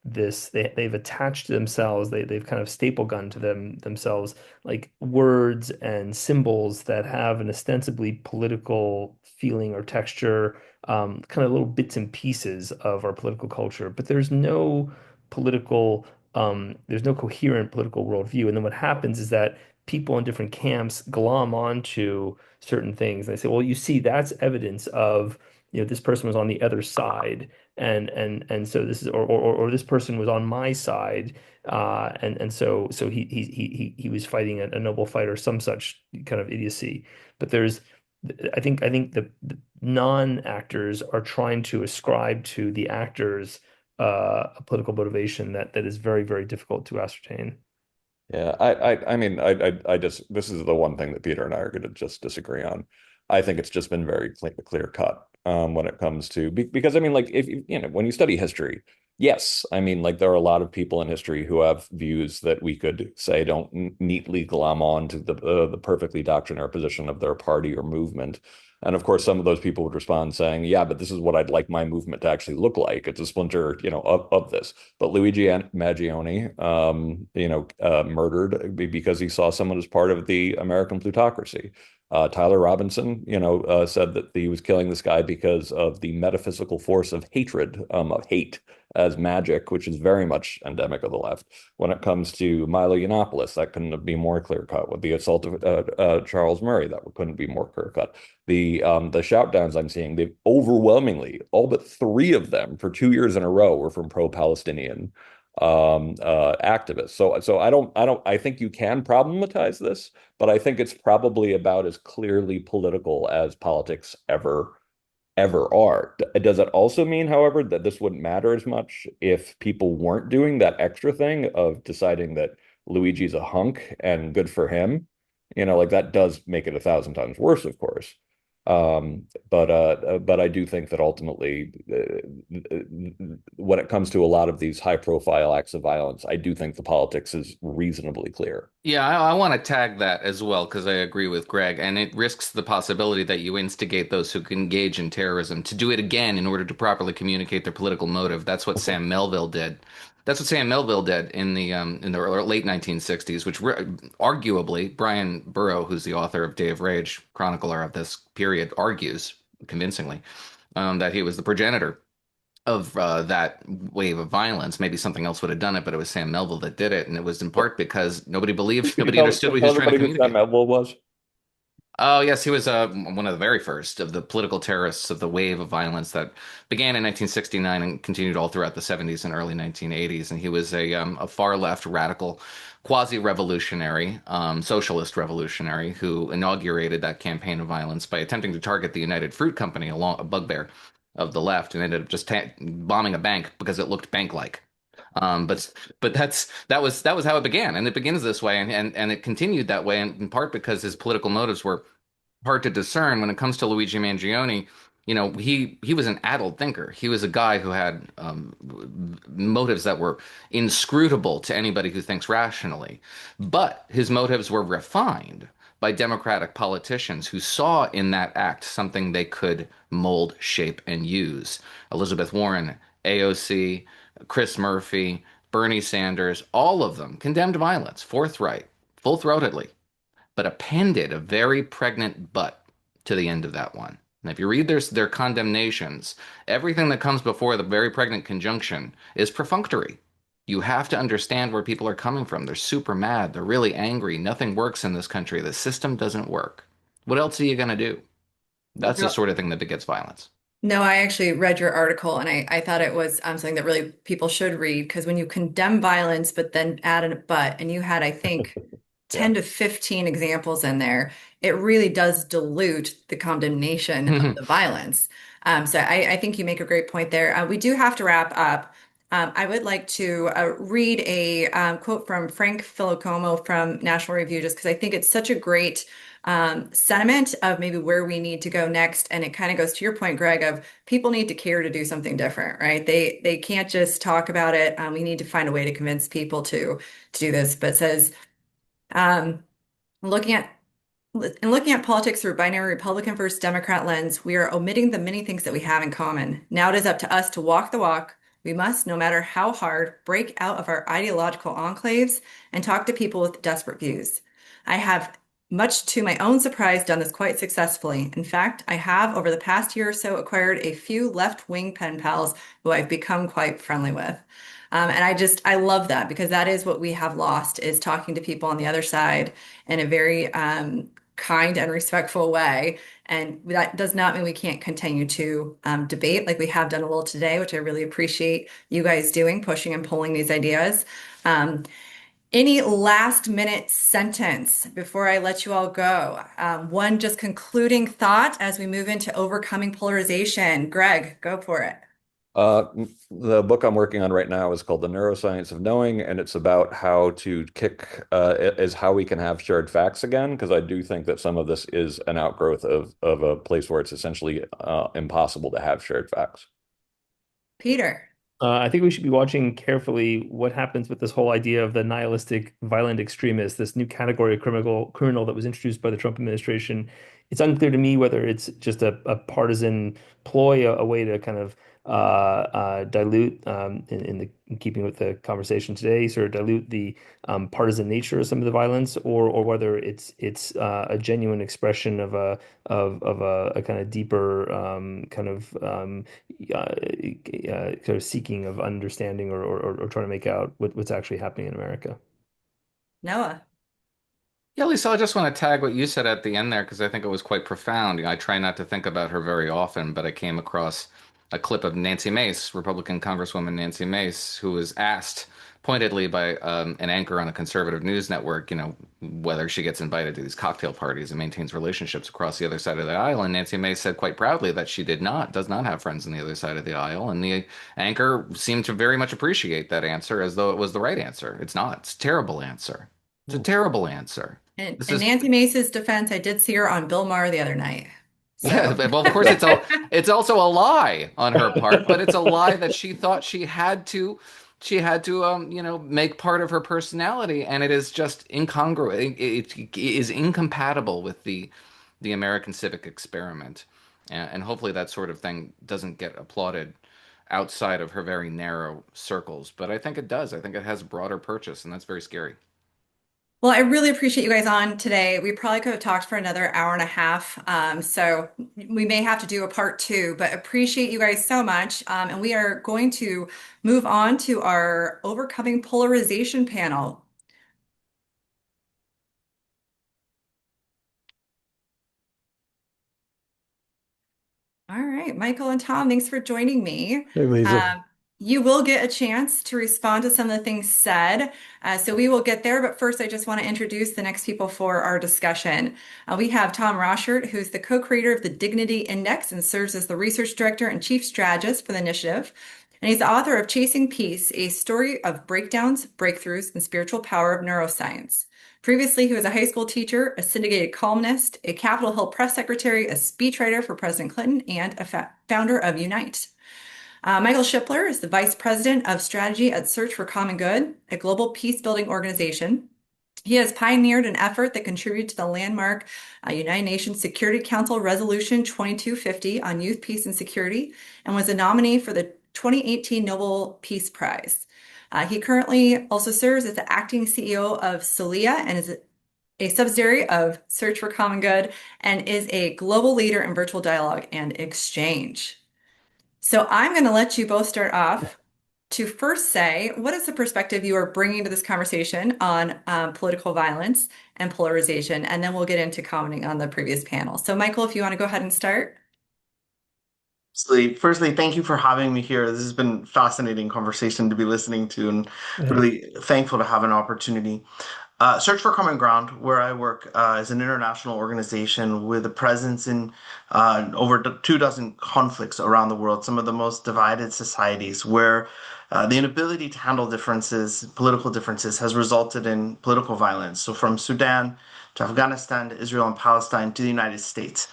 they've attached to themselves, they've kind of staple gunned to themselves like words and symbols that have an ostensibly political feeling or texture, kind of little bits and pieces of our political culture, but there's no coherent political worldview. And then what happens is that people in different camps glom onto certain things. They say, well, you see, that's evidence of, this person was on the other side, and so this is or this person was on my side, and so he was fighting a noble fight or some such kind of idiocy. But I think the non-actors are trying to ascribe to the actors a political motivation that is very, very difficult to ascertain. Yeah, I mean, I just this is the one thing that Peter and I are going to just disagree on. I think it's just been very clear cut when it comes to because I mean, like if you know when you study history, yes, I mean like there are a lot of people in history who have views that we could say don't neatly glom on to the perfectly doctrinaire position of their party or movement. And of course, some of those people would respond saying, "Yeah, but this is what I'd like my movement to actually look like. It's a splinter, of this." But Luigi Maggioni, murdered because he saw someone as part of the American plutocracy. Tyler Robinson, said that he was killing this guy because of the metaphysical force of hatred, of hate as magic, which is very much endemic of the left. When it comes to Milo Yiannopoulos, that couldn't be more clear cut. With the assault of Charles Murray, that couldn't be more clear cut. The shout downs I'm seeing, they've overwhelmingly, all but three of them for 2 years in a row were from pro-Palestinian activists. So I think you can problematize this, but I think it's probably about as clearly political as politics ever are. Does it also mean, however, that this wouldn't matter as much if people weren't doing that extra thing of deciding that Luigi's a hunk and good for him? Like that does make it 1,000 times worse, of course. But I do think that ultimately, when it comes to a lot of these high-profile acts of violence, I do think the politics is reasonably clear. Yeah, I want to tag that as well because I agree with Greg, and it risks the possibility that you instigate those who engage in terrorism to do it again in order to properly communicate their political motive. That's what Sam Melville did. That's what Sam Melville did in the late 1960s, which arguably Brian Burrow, who's the author of Day of Rage, chronicler of this period, argues convincingly that he was the progenitor of that wave of violence. Maybe something else would have done it, but it was Sam Melville that did it, and it was in part because nobody believed, Could you nobody tell, understood what he tell was trying to everybody who Sam communicate. Melville was? Oh, yes, he was one of the very first of the political terrorists of the wave of violence that began in 1969 and continued all throughout the 70s and early 1980s. And he was a far left radical, quasi-revolutionary, socialist revolutionary who inaugurated that campaign of violence by attempting to target the United Fruit Company, a bugbear of the left, and ended up just bombing a bank because it looked bank-like. But that was how it began, and it begins this way, and it continued that way, in part because his political motives were hard to discern when it comes to Luigi Mangione. He was an adult thinker. He was a guy who had motives that were inscrutable to anybody who thinks rationally. But his motives were refined by Democratic politicians who saw in that act something they could mold, shape, and use. Elizabeth Warren, AOC, Chris Murphy, Bernie Sanders, all of them condemned violence, forthright, full-throatedly, but appended a very pregnant but to the end of that one. And if you read their condemnations, everything that comes before the very pregnant conjunction is perfunctory. You have to understand where people are coming from. They're super mad. They're really angry. Nothing works in this country. The system doesn't work. What else are you going to do? That's the No, sort of thing that begets violence. no, I actually read your article and I thought it was something that really people should read because when you condemn violence, but then add a but, and you had, I think, Yeah. 10 to 15 examples in there, it really does dilute the condemnation of the violence. So I think you make a great point there. We do have to wrap up. I would like to read a quote from Frank Filicomo from National Review, just because I think it's such a great sentiment of maybe where we need to go next. And it kind of goes to your point, Greg, of people need to care to do something different, right? They can't just talk about it. We need to find a way to convince people to do this. But it says, um, looking at looking at politics through a binary Republican versus Democrat lens, we are omitting the many things that we have in common. Now it is up to us to walk the walk. We must, no matter how hard, break out of our ideological enclaves and talk to people with desperate views. I have, much to my own surprise, done this quite successfully. In fact, I have, over the past year or so, acquired a few left-wing pen pals who I've become quite friendly with. And I love that because that is what we have lost is talking to people on the other side in a very kind and respectful way. And that does not mean we can't continue to debate like we have done a little today, which I really appreciate you guys doing, pushing and pulling these ideas. Any last minute sentence before I let you all go? One just concluding thought as we move into overcoming polarization. Greg, go for it. The book I'm working on right now is called The Neuroscience of Knowing, and it's about how to kick is how we can have shared facts again, because I do think that some of this is an outgrowth of a place where it's essentially impossible to have shared facts. Peter. I think we should be watching carefully what happens with this whole idea of the nihilistic violent extremist, this new category of criminal that was introduced by the Trump administration. It's unclear to me whether it's just a partisan ploy, a way to kind of dilute, in keeping with the conversation today, sort of dilute the partisan nature of some of the violence, or whether it's a genuine expression of a kind of deeper sort of seeking of understanding or trying to make out what's actually happening in America. Noah. Yeah, Lisa, I just want to tag what you said at the end there because I think it was quite profound. I try not to think about her very often, but I came across a clip of Nancy Mace, Republican Congresswoman Nancy Mace, who was asked pointedly by an anchor on a conservative news network, whether she gets invited to these cocktail parties and maintains relationships across the other side of the aisle. And Nancy Mace said quite proudly that she does not have friends on the other side of the aisle. And the anchor seemed to very much appreciate that answer as though it was the right answer. It's not. It's a terrible answer. It's a terrible answer. And This in is Nancy Mace's defense, I did see her on Bill Maher the other night. Yeah, So well, of course it's also a lie on her part, but it's a lie that she thought she had to make part of her personality, and it is just incongruent. It is incompatible with the American civic experiment, and hopefully that sort of thing doesn't get applauded outside of her very narrow circles. But I think it does. I think it has broader purchase, and that's very scary. Well, I really appreciate you guys on today. We probably could have talked for another hour and a half. So we may have to do a part two, but appreciate you guys so much. And we are going to move on to our overcoming polarization panel. All right, Michael and Tom, thanks for joining me. Hey, Lisa. You will get a chance to respond to some of the things said. So we will get there. But first, I just want to introduce the next people for our discussion. We have Tom Roschert, who's the co-creator of the Dignity Index and serves as the research director and chief strategist for the initiative. And he's the author of Chasing Peace, a story of breakdowns, breakthroughs, and spiritual power of neuroscience. Previously, he was a high school teacher, a syndicated columnist, a Capitol Hill press secretary, a speechwriter for President Clinton, and a founder of Unite. Michael Shipler is the vice president of strategy at Search for Common Good, a global peace-building organization. He has pioneered an effort that contributed to the landmark United Nations Security Council Resolution 2250 on youth, peace, and security, and was a nominee for the 2018 Nobel Peace Prize. He currently also serves as the acting CEO of Solia and is a subsidiary of Search for Common Good and is a global leader in virtual dialogue and exchange. So I'm going to let you both start off to first say, what is the perspective you are bringing to this conversation on political violence and polarization? And then we'll get into commenting on the previous panel. So Michael, if you want to go ahead and start. Firstly, thank you for having me here. This has been fascinating conversation to be listening to, and really thankful to have an opportunity. Search for Common Ground, where I work, is an international organization with a presence in over 24 conflicts around the world, some of the most divided societies, where the inability to handle differences, political differences, has resulted in political violence. So from Sudan to Afghanistan to Israel and Palestine to the United States.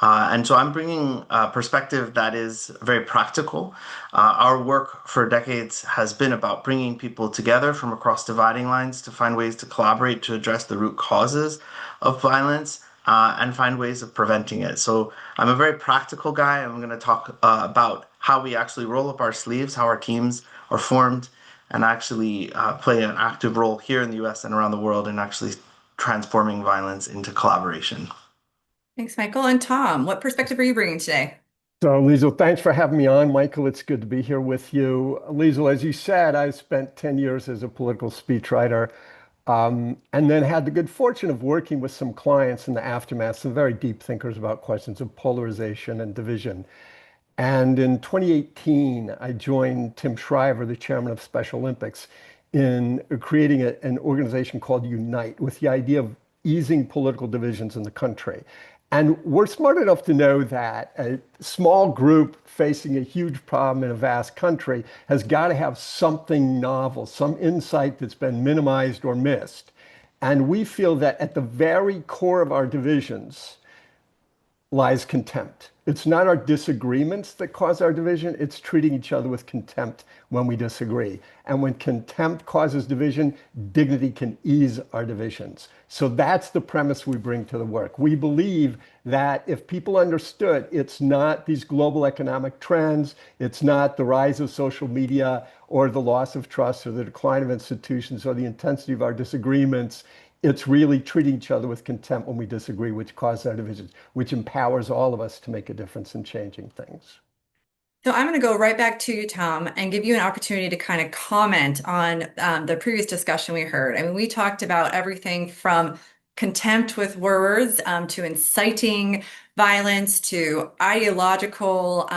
And so I'm bringing a perspective that is very practical. Our work for decades has been about bringing people together from across dividing lines to find ways to collaborate to address the root causes of violence and find ways of preventing it. So I'm a very practical guy. I'm going to talk about how we actually roll up our sleeves, how our teams are formed, and actually play an active role here in the US and around the world in actually transforming violence into collaboration. Thanks, Michael. And Tom, what perspective are you bringing today? So, Liesl, thanks for having me on. Michael, it's good to be here with you. Liesl, as you said, I spent 10 years as a political speechwriter, and then had the good fortune of working with some clients in the aftermath, some very deep thinkers about questions of polarization and division. And in 2018, I joined Tim Shriver, the chairman of Special Olympics, in creating an organization called Unite with the idea of easing political divisions in the country. And we're smart enough to know that a small group facing a huge problem in a vast country has got to have something novel, some insight that's been minimized or missed. And we feel that at the very core of our divisions lies contempt. It's not our disagreements that cause our division, it's treating each other with contempt when we disagree. And when contempt causes division, dignity can ease our divisions. So that's the premise we bring to the work. We believe that if people understood it's not these global economic trends, it's not the rise of social media or the loss of trust or the decline of institutions or the intensity of our disagreements, it's really treating each other with contempt when we disagree, which causes our divisions, which empowers all of us to make a difference in changing things. So I'm going to go right back to you, Tom, and give you an opportunity to kind of comment on the previous discussion we heard. I mean, we talked about everything from contempt with words to inciting violence to ideological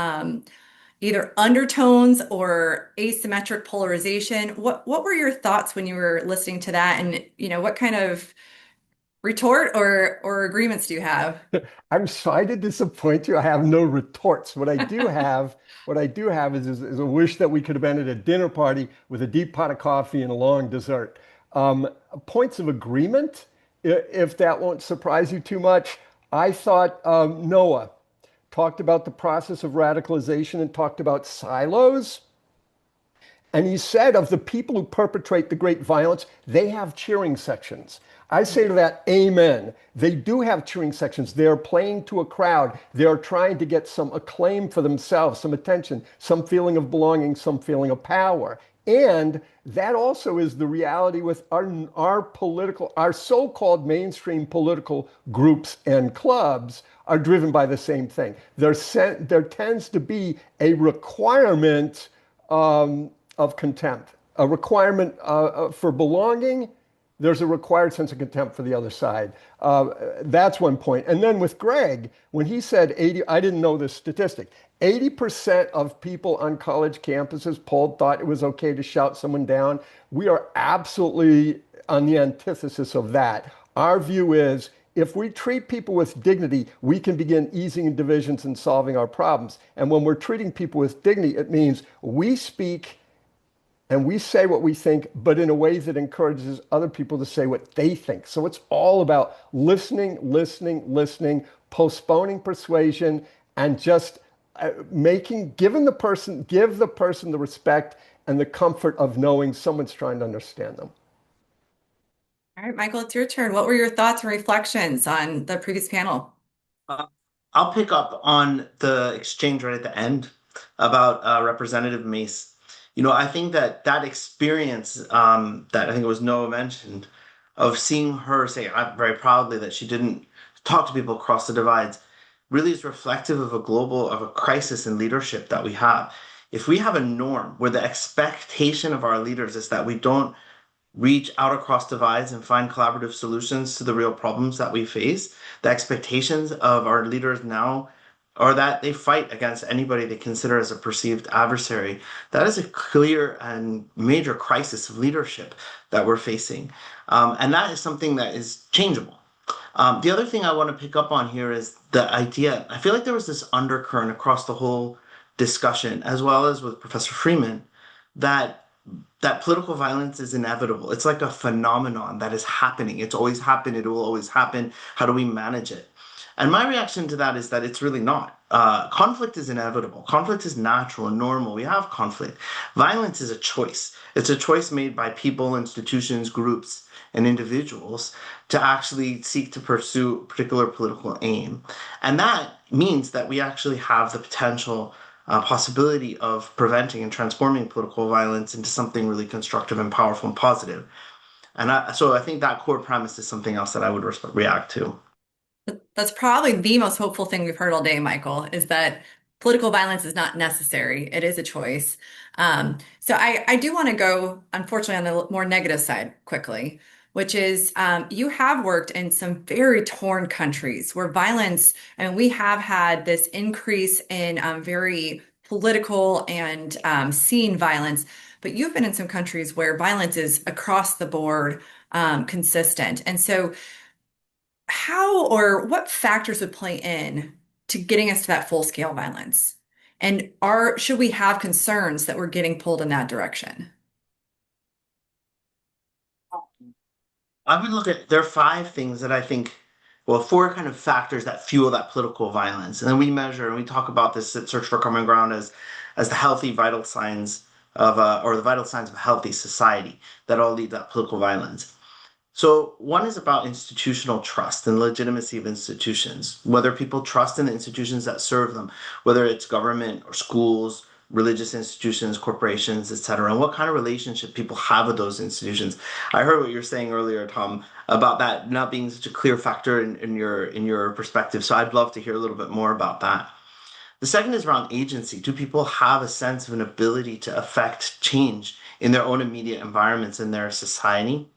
either undertones or asymmetric polarization. What were your thoughts when you were listening to that? And what kind of retort or agreements do you have? I'm sorry to disappoint you. I have no retorts. What I do have is a wish that we could have been at a dinner party with a deep pot of coffee and a long dessert. Um, Points of agreement, if that won't surprise you too much, I thought Noah talked about the process of radicalization and talked about silos. And he said of the people who perpetrate the great violence, they have cheering sections. I say to that, amen. They do have cheering sections. They're playing to a crowd. They're trying to get some acclaim for themselves, some attention, some feeling of belonging, some feeling of power. And that also is the reality with our so-called mainstream political groups and clubs are driven by the same thing. There tends to be a requirement of contempt, a requirement for belonging. There's a required sense of contempt for the other side. That's one point. And then with Greg, when he said 80, I didn't know this statistic. 80% of people on college campuses polled thought it was okay to shout someone down. We are absolutely on the antithesis of that. Our view is if we treat people with dignity, we can begin easing divisions and solving our problems. And when we're treating people with dignity, it means we speak and we say what we think, but in a way that encourages other people to say what they think. So it's all about listening, listening, listening, postponing persuasion, and just give the person the respect and the comfort of knowing someone's trying to understand them. All right, Michael, it's your turn. What were your thoughts and reflections on the previous panel? Uh, I'll pick up on the exchange right at the end about Representative Mace. I think that that experience that I think it was Noah mentioned of seeing her say very proudly that she didn't talk to people across the divides really is reflective of a crisis in leadership that we have. If we have a norm where the expectation of our leaders is that we don't reach out across divides and find collaborative solutions to the real problems that we face. The expectations of our leaders now are that they fight against anybody they consider as a perceived adversary. That is a clear and major crisis of leadership that we're facing. And that is something that is changeable. The other thing I want to pick up on here is the idea. I feel like there was this undercurrent across the whole discussion, as well as with Professor Freeman, that political violence is inevitable. It's like a phenomenon that is happening. It's always happened. It will always happen. How do we manage it? And my reaction to that is that it's really not. Conflict is inevitable. Conflict is natural and normal. We have conflict. Violence is a choice. It's a choice made by people, institutions, groups, and individuals to actually seek to pursue a particular political aim. And that means that we actually have the potential possibility of preventing and transforming political violence into something really constructive and powerful and positive. So I think that core premise is something else that I would react to. That's probably the most hopeful thing we've heard all day, Michael, is that political violence is not necessary. It is a choice. So I do want to go, unfortunately, on the more negative side quickly, which is you have worked in some very torn countries where violence, I mean, we have had this increase in very political and seen violence, but you've been in some countries where violence is across the board consistent. And so how or what factors would play in to getting us to that full-scale violence? And should we have concerns that we're getting pulled in that direction? I would look at there are five things that I think, well, four kind of factors that fuel that political violence. And then we measure and we talk about this at Search for Common Ground as the healthy vital signs of or the vital signs of a healthy society that all lead to that political violence. So one is about institutional trust and legitimacy of institutions, whether people trust in the institutions that serve them, whether it's government or schools, religious institutions, corporations, etc., and what kind of relationship people have with those institutions. I heard what you were saying earlier, Tom, about that not being such a clear factor in your perspective. So I'd love to hear a little bit more about that. The second is around agency. Do people have a sense of an ability to affect change in their own immediate environments in their society?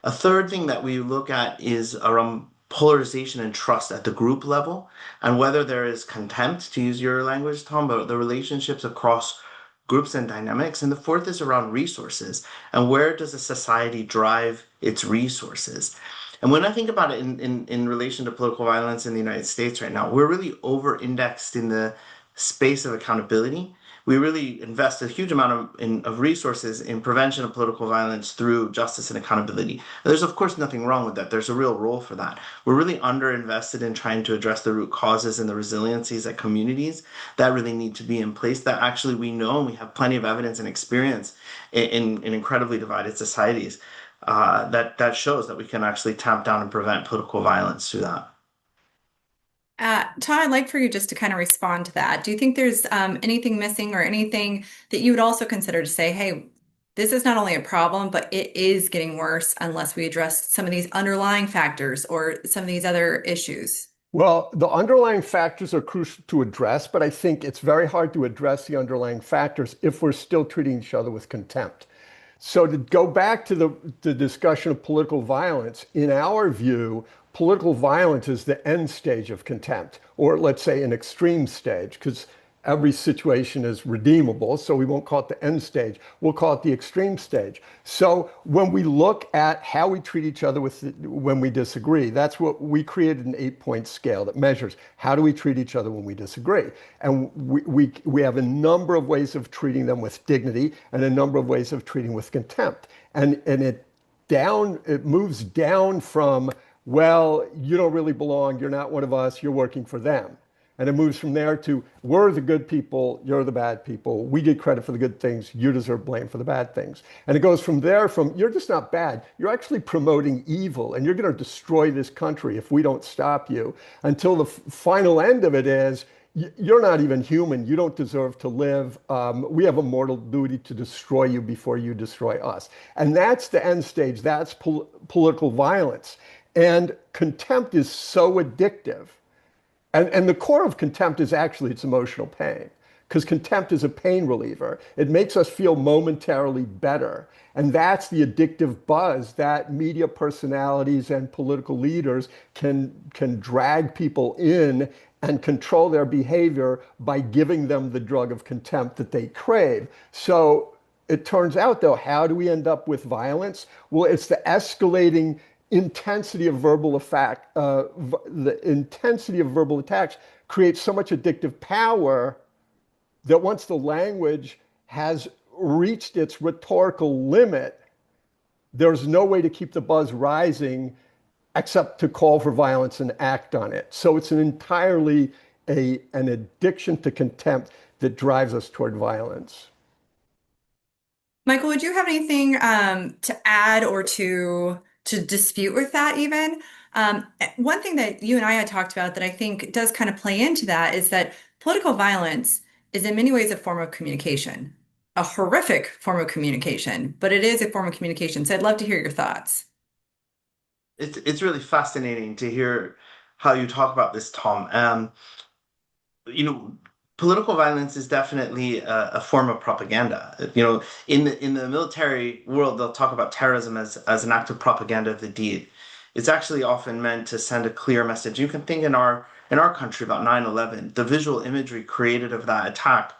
A third thing that we look at is around polarization and trust at the group level, and whether there is contempt, to use your language, Tom, but the relationships across groups and dynamics. And the fourth is around resources, and where does a society drive its resources? And when I think about it in relation to political violence in the United States right now, we're really over indexed in the space of accountability. We really invest a huge amount of resources in prevention of political violence through justice and accountability. And there's, of course, nothing wrong with that. There's a real role for that. We're really underinvested in trying to address the root causes and the resiliencies at communities that really need to be in place that actually we know and we have plenty of evidence and experience in incredibly divided societies that shows that we can actually tamp down and prevent political violence through that. Tom, I'd like for you just to kind of respond to that. Do you think there's anything missing or anything that you would also consider to say, hey, this is not only a problem, but it is getting worse unless we address some of these underlying factors or some of these other issues? Well, the underlying factors are crucial to address, but I think it's very hard to address the underlying factors if we're still treating each other with contempt. So to go back to the discussion of political violence, in our view, political violence is the end stage of contempt, or let's say an extreme stage, because every situation is redeemable, so we won't call it the end stage. We'll call it the extreme stage. So when we look at how we treat each other when we disagree, that's what we created an 8-point scale that measures how do we treat each other when we disagree. And we have a number of ways of treating them with dignity and a number of ways of treating with contempt. And it moves down from, well, you don't really belong, you're not one of us, you're working for them. And it moves from there to, we're the good people, you're the bad people. We get credit for the good things, you deserve blame for the bad things. And it goes from there from, you're just not bad, you're actually promoting evil, and you're going to destroy this country if we don't stop you, until the final end of it is, you're not even human, you don't deserve to live. We have a mortal duty to destroy you before you destroy us. And that's the end stage, that's political violence. And contempt is so addictive. And the core of contempt is actually its emotional pain, because contempt is a pain reliever. It makes us feel momentarily better. And that's the addictive buzz that media personalities and political leaders can drag people in and control their behavior by giving them the drug of contempt that they crave. So it turns out, though, how do we end up with violence? Well, it's the escalating intensity of the intensity of verbal attacks creates so much addictive power that once the language has reached its rhetorical limit, there's no way to keep the buzz rising except to call for violence and act on it. So it's entirely an addiction to contempt that drives us toward violence. Michael, would you have anything to add or to dispute with that even? One thing that you and I had talked about that I think does kind of play into that is that political violence is in many ways a form of communication, a horrific form of communication, but it is a form of communication. So I'd love to hear your thoughts. It's really fascinating to hear how you talk about this, Tom. You know, political violence is definitely a form of propaganda. You know, in the military world, they'll talk about terrorism as an act of propaganda of the deed. It's actually often meant to send a clear message. You can think in our country about 9/11, the visual imagery created of that attack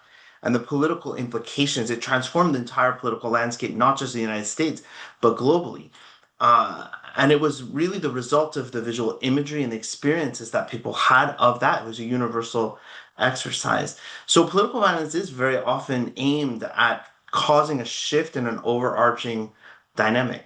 and the political implications. It transformed the entire political landscape, not just the United States, but globally. Uh, And it was really the result of the visual imagery and the experiences that people had of that. It was a universal exercise. So political violence is very often aimed at causing a shift in an overarching dynamic.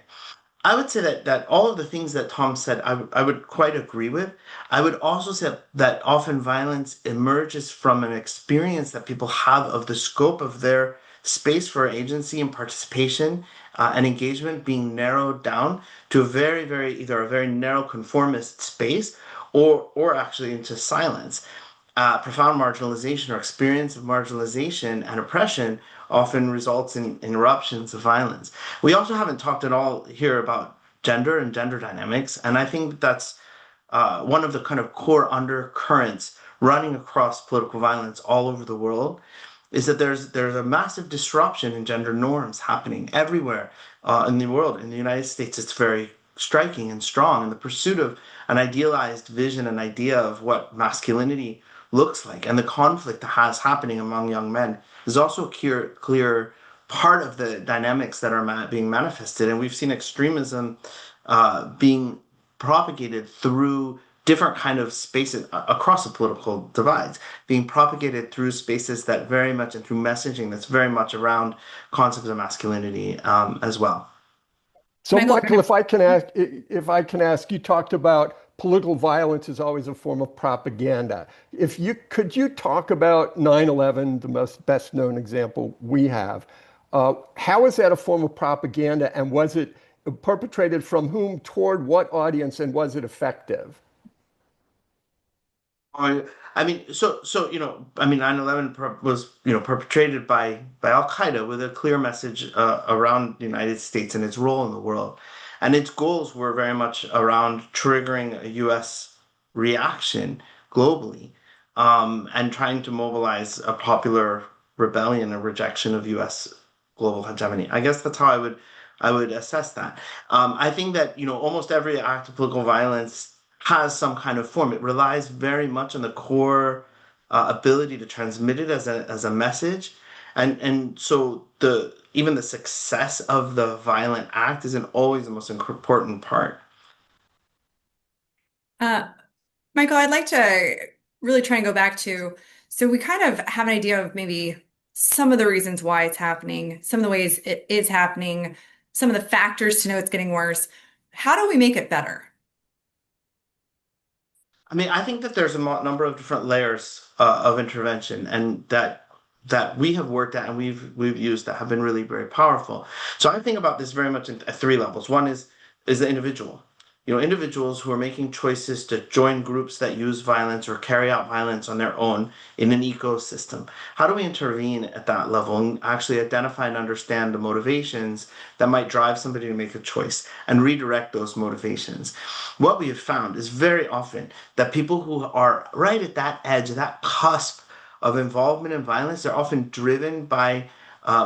I would say that all of the things that Tom said, I would quite agree with. I would also say that often violence emerges from an experience that people have of the scope of their space for agency and participation and engagement being narrowed down to a very either a very narrow conformist space or actually into silence. Profound marginalization or experience of marginalization and oppression often results in eruptions of violence. We also haven't talked at all here about gender and gender dynamics, and I think that's one of the kind of core undercurrents running across political violence all over the world is that there's a massive disruption in gender norms happening everywhere in the world. In the United States, it's very striking and strong in the pursuit of an idealized vision and idea of what masculinity looks like, and the conflict that has happening among young men is also a clear part of the dynamics that are being manifested. And we've seen extremism being propagated through different kind of spaces across the political divides, being propagated through spaces that very much and through messaging that's very much around concepts of masculinity as well. So, Michael, if I can ask, you talked about political violence is always a form of propaganda. If you could you talk about 9/11, the most best known example we have? How is that a form of propaganda, and was it perpetrated from whom toward what audience, and was it effective? I I mean, I mean, 9/11 was, perpetrated by Al Qaeda with a clear message around the United States and its role in the world, and its goals were very much around triggering a U.S. reaction globally, and trying to mobilize a popular rebellion, a rejection of U.S. global hegemony. I guess that's how I would assess that. I think that almost every act of political violence has some kind of form. It relies very much on the core ability to transmit it as a message, and so the even the success of the violent act isn't always the most important part. Uh, Michael, I'd like to really try and go back to, so we kind of have an idea of maybe some of the reasons why it's happening, some of the ways it is happening, some of the factors to know it's getting worse. How do we make it better? I mean, I think that there's a number of different layers of intervention, and that we have worked at and we've used that have been really very powerful. So I think about this very much at three levels. One is the individual. Individuals who are making choices to join groups that use violence or carry out violence on their own in an ecosystem. How do we intervene at that level and actually identify and understand the motivations that might drive somebody to make a choice and redirect those motivations? What we have found is very often that people who are right at that edge, that cusp of involvement in violence, they're often driven by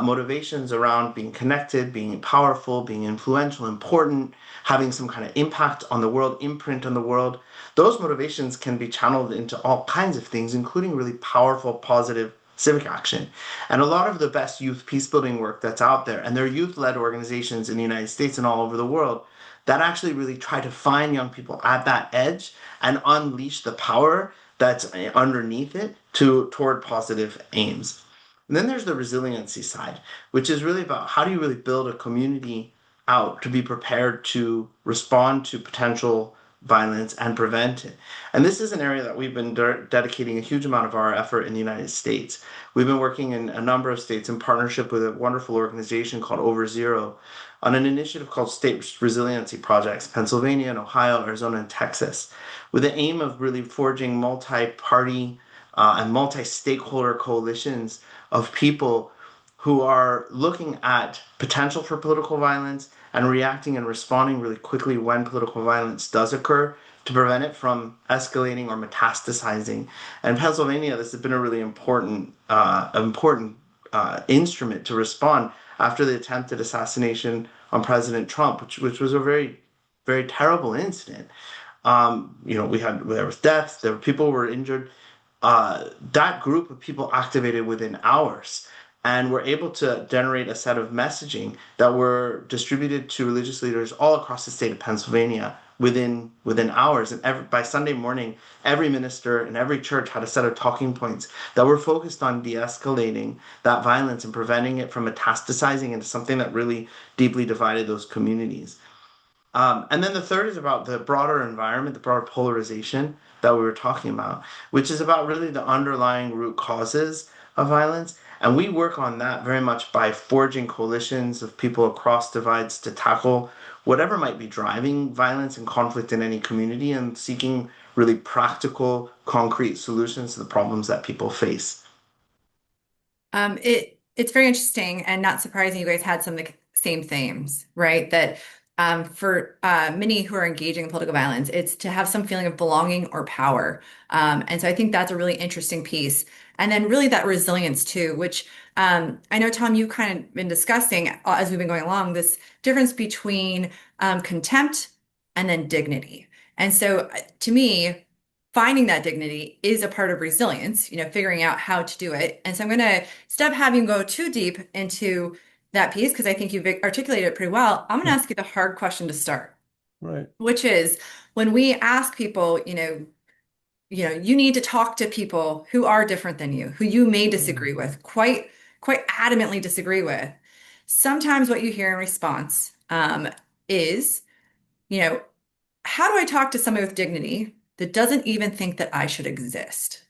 motivations around being connected, being powerful, being influential, important, having some kind of impact on the world, imprint on the world. Those motivations can be channeled into all kinds of things, including really powerful, positive civic action. And a lot of the best youth peace building work that's out there, and there are youth led organizations in the United States and all over the world that actually really try to find young people at that edge and unleash the power that's underneath it toward positive aims. And then there's the resiliency side, which is really about how do you really build a community out to be prepared to respond to potential violence and prevent it. And this is an area that we've been dedicating a huge amount of our effort in the United States. We've been working in a number of states in partnership with a wonderful organization called Over Zero on an initiative called State Resiliency Projects, Pennsylvania and Ohio, Arizona, and Texas, with the aim of really forging multi-party and multi-stakeholder coalitions of people who are looking at potential for political violence and reacting and responding really quickly when political violence does occur to prevent it from escalating or metastasizing. And in Pennsylvania, this has been a really important instrument to respond after the attempted assassination on President Trump, which was a very terrible incident. There was deaths, there were people who were injured. That group of people activated within hours and were able to generate a set of messaging that were distributed to religious leaders all across the state of Pennsylvania within hours. And by Sunday morning, every minister and every church had a set of talking points that were focused on de-escalating that violence and preventing it from metastasizing into something that really deeply divided those communities. And then the third is about the broader environment, the broader polarization that we were talking about, which is about really the underlying root causes of violence. And we work on that very much by forging coalitions of people across divides to tackle whatever might be driving violence and conflict in any community and seeking really practical, concrete solutions to the problems that people face. It's very interesting and not surprising you guys had some of the same themes, right? That for many who are engaging in political violence, it's to have some feeling of belonging or power. And so I think that's a really interesting piece. And then really that resilience too, which I know, Tom, you kind of been discussing as we've been going along, this difference between contempt and then dignity. And so to me, finding that dignity is a part of resilience, figuring out how to do it. And so I'm going to stop having you go too deep into that piece because I think you've articulated it pretty well. I'm going to ask you the hard question to start, Right. which is when we ask people, you need to talk to people who are different than you, who you may disagree with, quite adamantly disagree with. Sometimes what you hear in response is, how do I talk to somebody with dignity that doesn't even think that I should exist?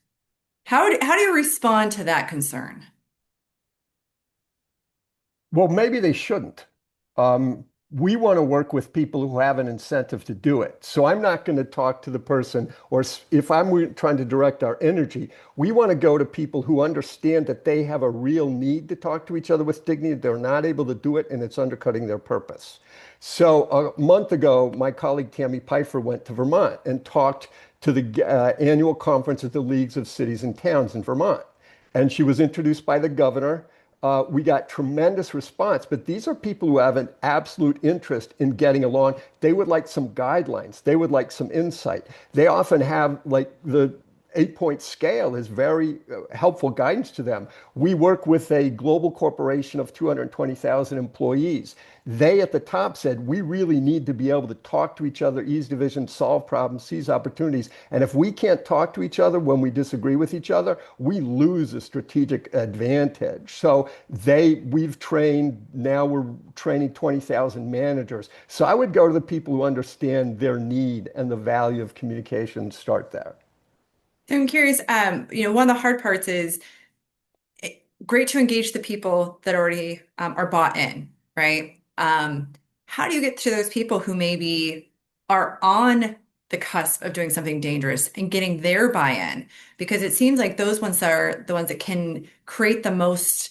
How do you respond to that concern? Well, maybe they shouldn't. We want to work with people who have an incentive to do it. So I'm not going to talk to the person, or if I'm trying to direct our energy, we want to go to people who understand that they have a real need to talk to each other with dignity. They're not able to do it, and it's undercutting their purpose. So a month ago, my colleague Tammy Pfeiffer went to Vermont and talked to the annual conference of the Leagues of Cities and Towns in Vermont. And she was introduced by the governor. We got tremendous response, but these are people who have an absolute interest in getting along. They would like some guidelines. They would like some insight. They often have like the 8-point scale is very helpful guidance to them. We work with a global corporation of 220,000 employees. They at the top said, we really need to be able to talk to each other, ease division, solve problems, seize opportunities. And if we can't talk to each other when we disagree with each other, we lose a strategic advantage. So we've trained, now we're training 20,000 managers. So I would go to the people who understand their need and the value of communication, start there. So I'm curious, one of the hard parts is great to engage the people that already are bought in, right? How do you get to those people who maybe are on the cusp of doing something dangerous and getting their buy-in? Because it seems like those ones are the ones that can create the most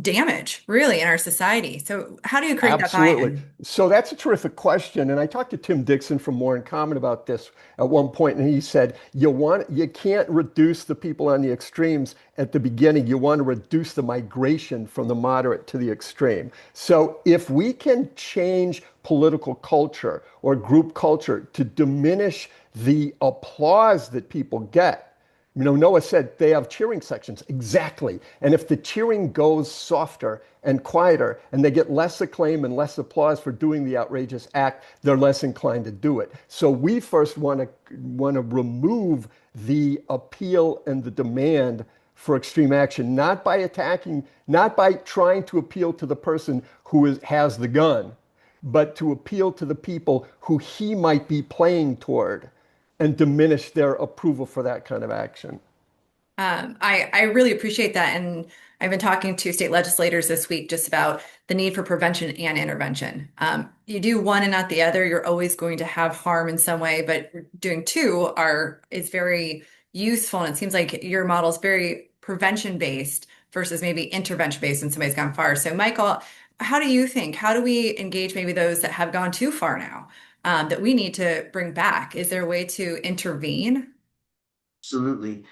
damage, really, in our society. So how do you create that Absolutely. buy-in? So that's a terrific question. And I talked to Tim Dixon from More in Common about this at one point, and he said, you can't reduce the people on the extremes at the beginning. You want to reduce the migration from the moderate to the extreme. So if we can change political culture or group culture to diminish the applause that people get, Noah said they have cheering sections. Exactly. And if the cheering goes softer and quieter and they get less acclaim and less applause for doing the outrageous act, they're less inclined to do it. So we first want to remove the appeal and the demand for extreme action, not by attacking, not by trying to appeal to the person who has the gun, but to appeal to the people who he might be playing toward and diminish their approval for that kind of action. I really appreciate that. And I've been talking to state legislators this week just about the need for prevention and intervention. You do one and not the other, you're always going to have harm in some way, but doing two is very useful. And it seems like your model is very prevention based versus maybe intervention based when somebody's gone far. So, Michael, how do you think? How do we engage maybe those that have gone too far now that we need to bring back? Is there a way to intervene? Absolutely.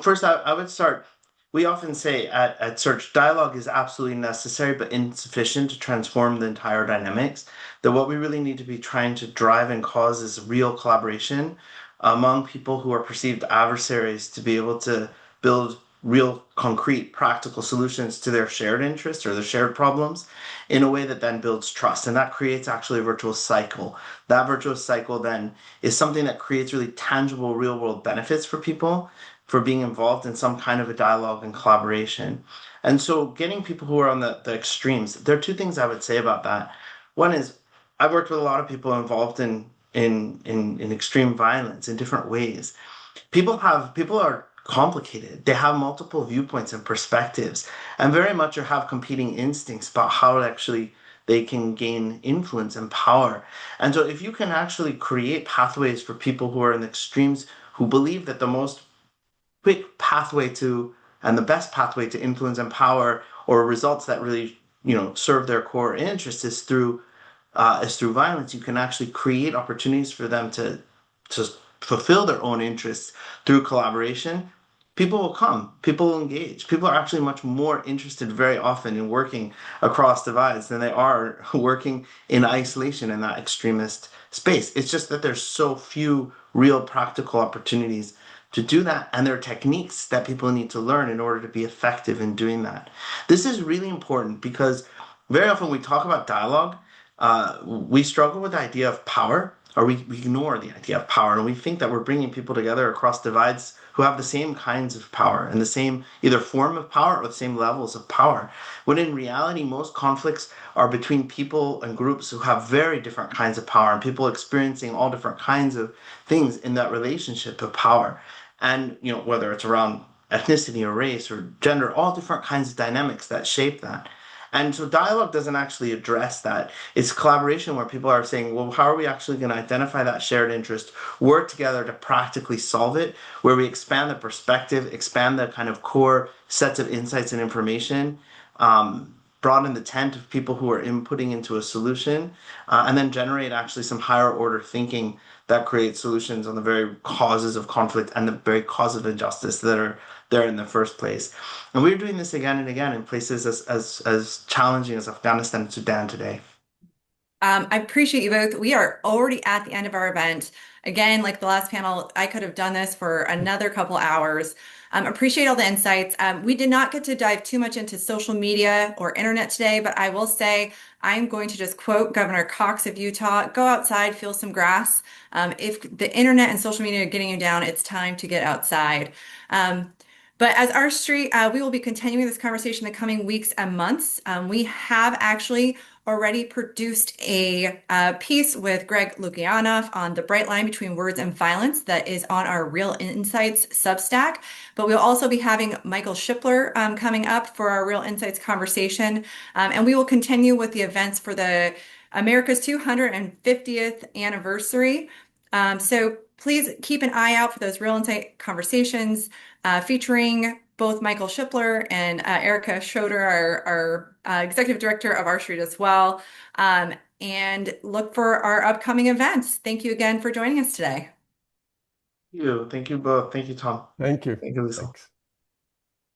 First I would start. We often say at Search, dialogue is absolutely necessary but insufficient to transform the entire dynamics. That what we really need to be trying to drive and cause is real collaboration among people who are perceived adversaries to be able to build real concrete practical solutions to their shared interests or their shared problems in a way that then builds trust. And that creates actually a virtuous cycle. That virtuous cycle then is something that creates really tangible real world benefits for people for being involved in some kind of a dialogue and collaboration. And so getting people who are on the extremes, there are two things I would say about that. One is I've worked with a lot of people involved in extreme violence in different ways. People are complicated. They have multiple viewpoints and perspectives, and very much have competing instincts about how actually they can gain influence and power. And so if you can actually create pathways for people who are in the extremes who believe that the most quick pathway to and the best pathway to influence and power or results that really serve their core interests is through violence, you can actually create opportunities for them to fulfill their own interests through collaboration. People will come, people will engage. People are actually much more interested very often in working across divides than they are working in isolation in that extremist space. It's just that there's so few real practical opportunities to do that, and there are techniques that people need to learn in order to be effective in doing that. This is really important because very often we talk about dialogue, we struggle with the idea of power, or we ignore the idea of power, and we think that we're bringing people together across divides who have the same kinds of power and the same either form of power or the same levels of power. When in reality, most conflicts are between people and groups who have very different kinds of power and people experiencing all different kinds of things in that relationship of power. And whether it's around ethnicity or race or gender, all different kinds of dynamics that shape that. And so dialogue doesn't actually address that. It's collaboration where people are saying, well, how are we actually going to identify that shared interest, work together to practically solve it, where we expand the perspective, expand the kind of core sets of insights and information, broaden the tent of people who are inputting into a solution, and then generate actually some higher order thinking that creates solutions on the very causes of conflict and the very causes of injustice that are there in the first place. And we're doing this again and again in places as challenging as Afghanistan and Sudan today. I appreciate you both. We are already at the end of our event. Again, like the last panel, I could have done this for another couple hours. Appreciate all the insights. We did not get to dive too much into social media or internet today, but I will say I'm going to just quote Governor Cox of Utah, go outside, feel some grass. If the internet and social media are getting you down, it's time to get outside. But as R Street, we will be continuing this conversation in the coming weeks and months. We have actually already produced a piece with Greg Lukianoff on the bright line between words and violence that is on our Real Insights Substack. But we'll also be having Michael Shipler coming up for our Real Insights conversation. And we will continue with the events for the America's 250th anniversary. So please keep an eye out for those Real Insight conversations featuring both Michael Shipler and Erica Schroeder, our executive director of R Street as well. And look for our upcoming events. Thank you again for joining us today. Thank you. Thank you both. Thank you, Tom. Thank you. Thank you, Lisa. Thanks.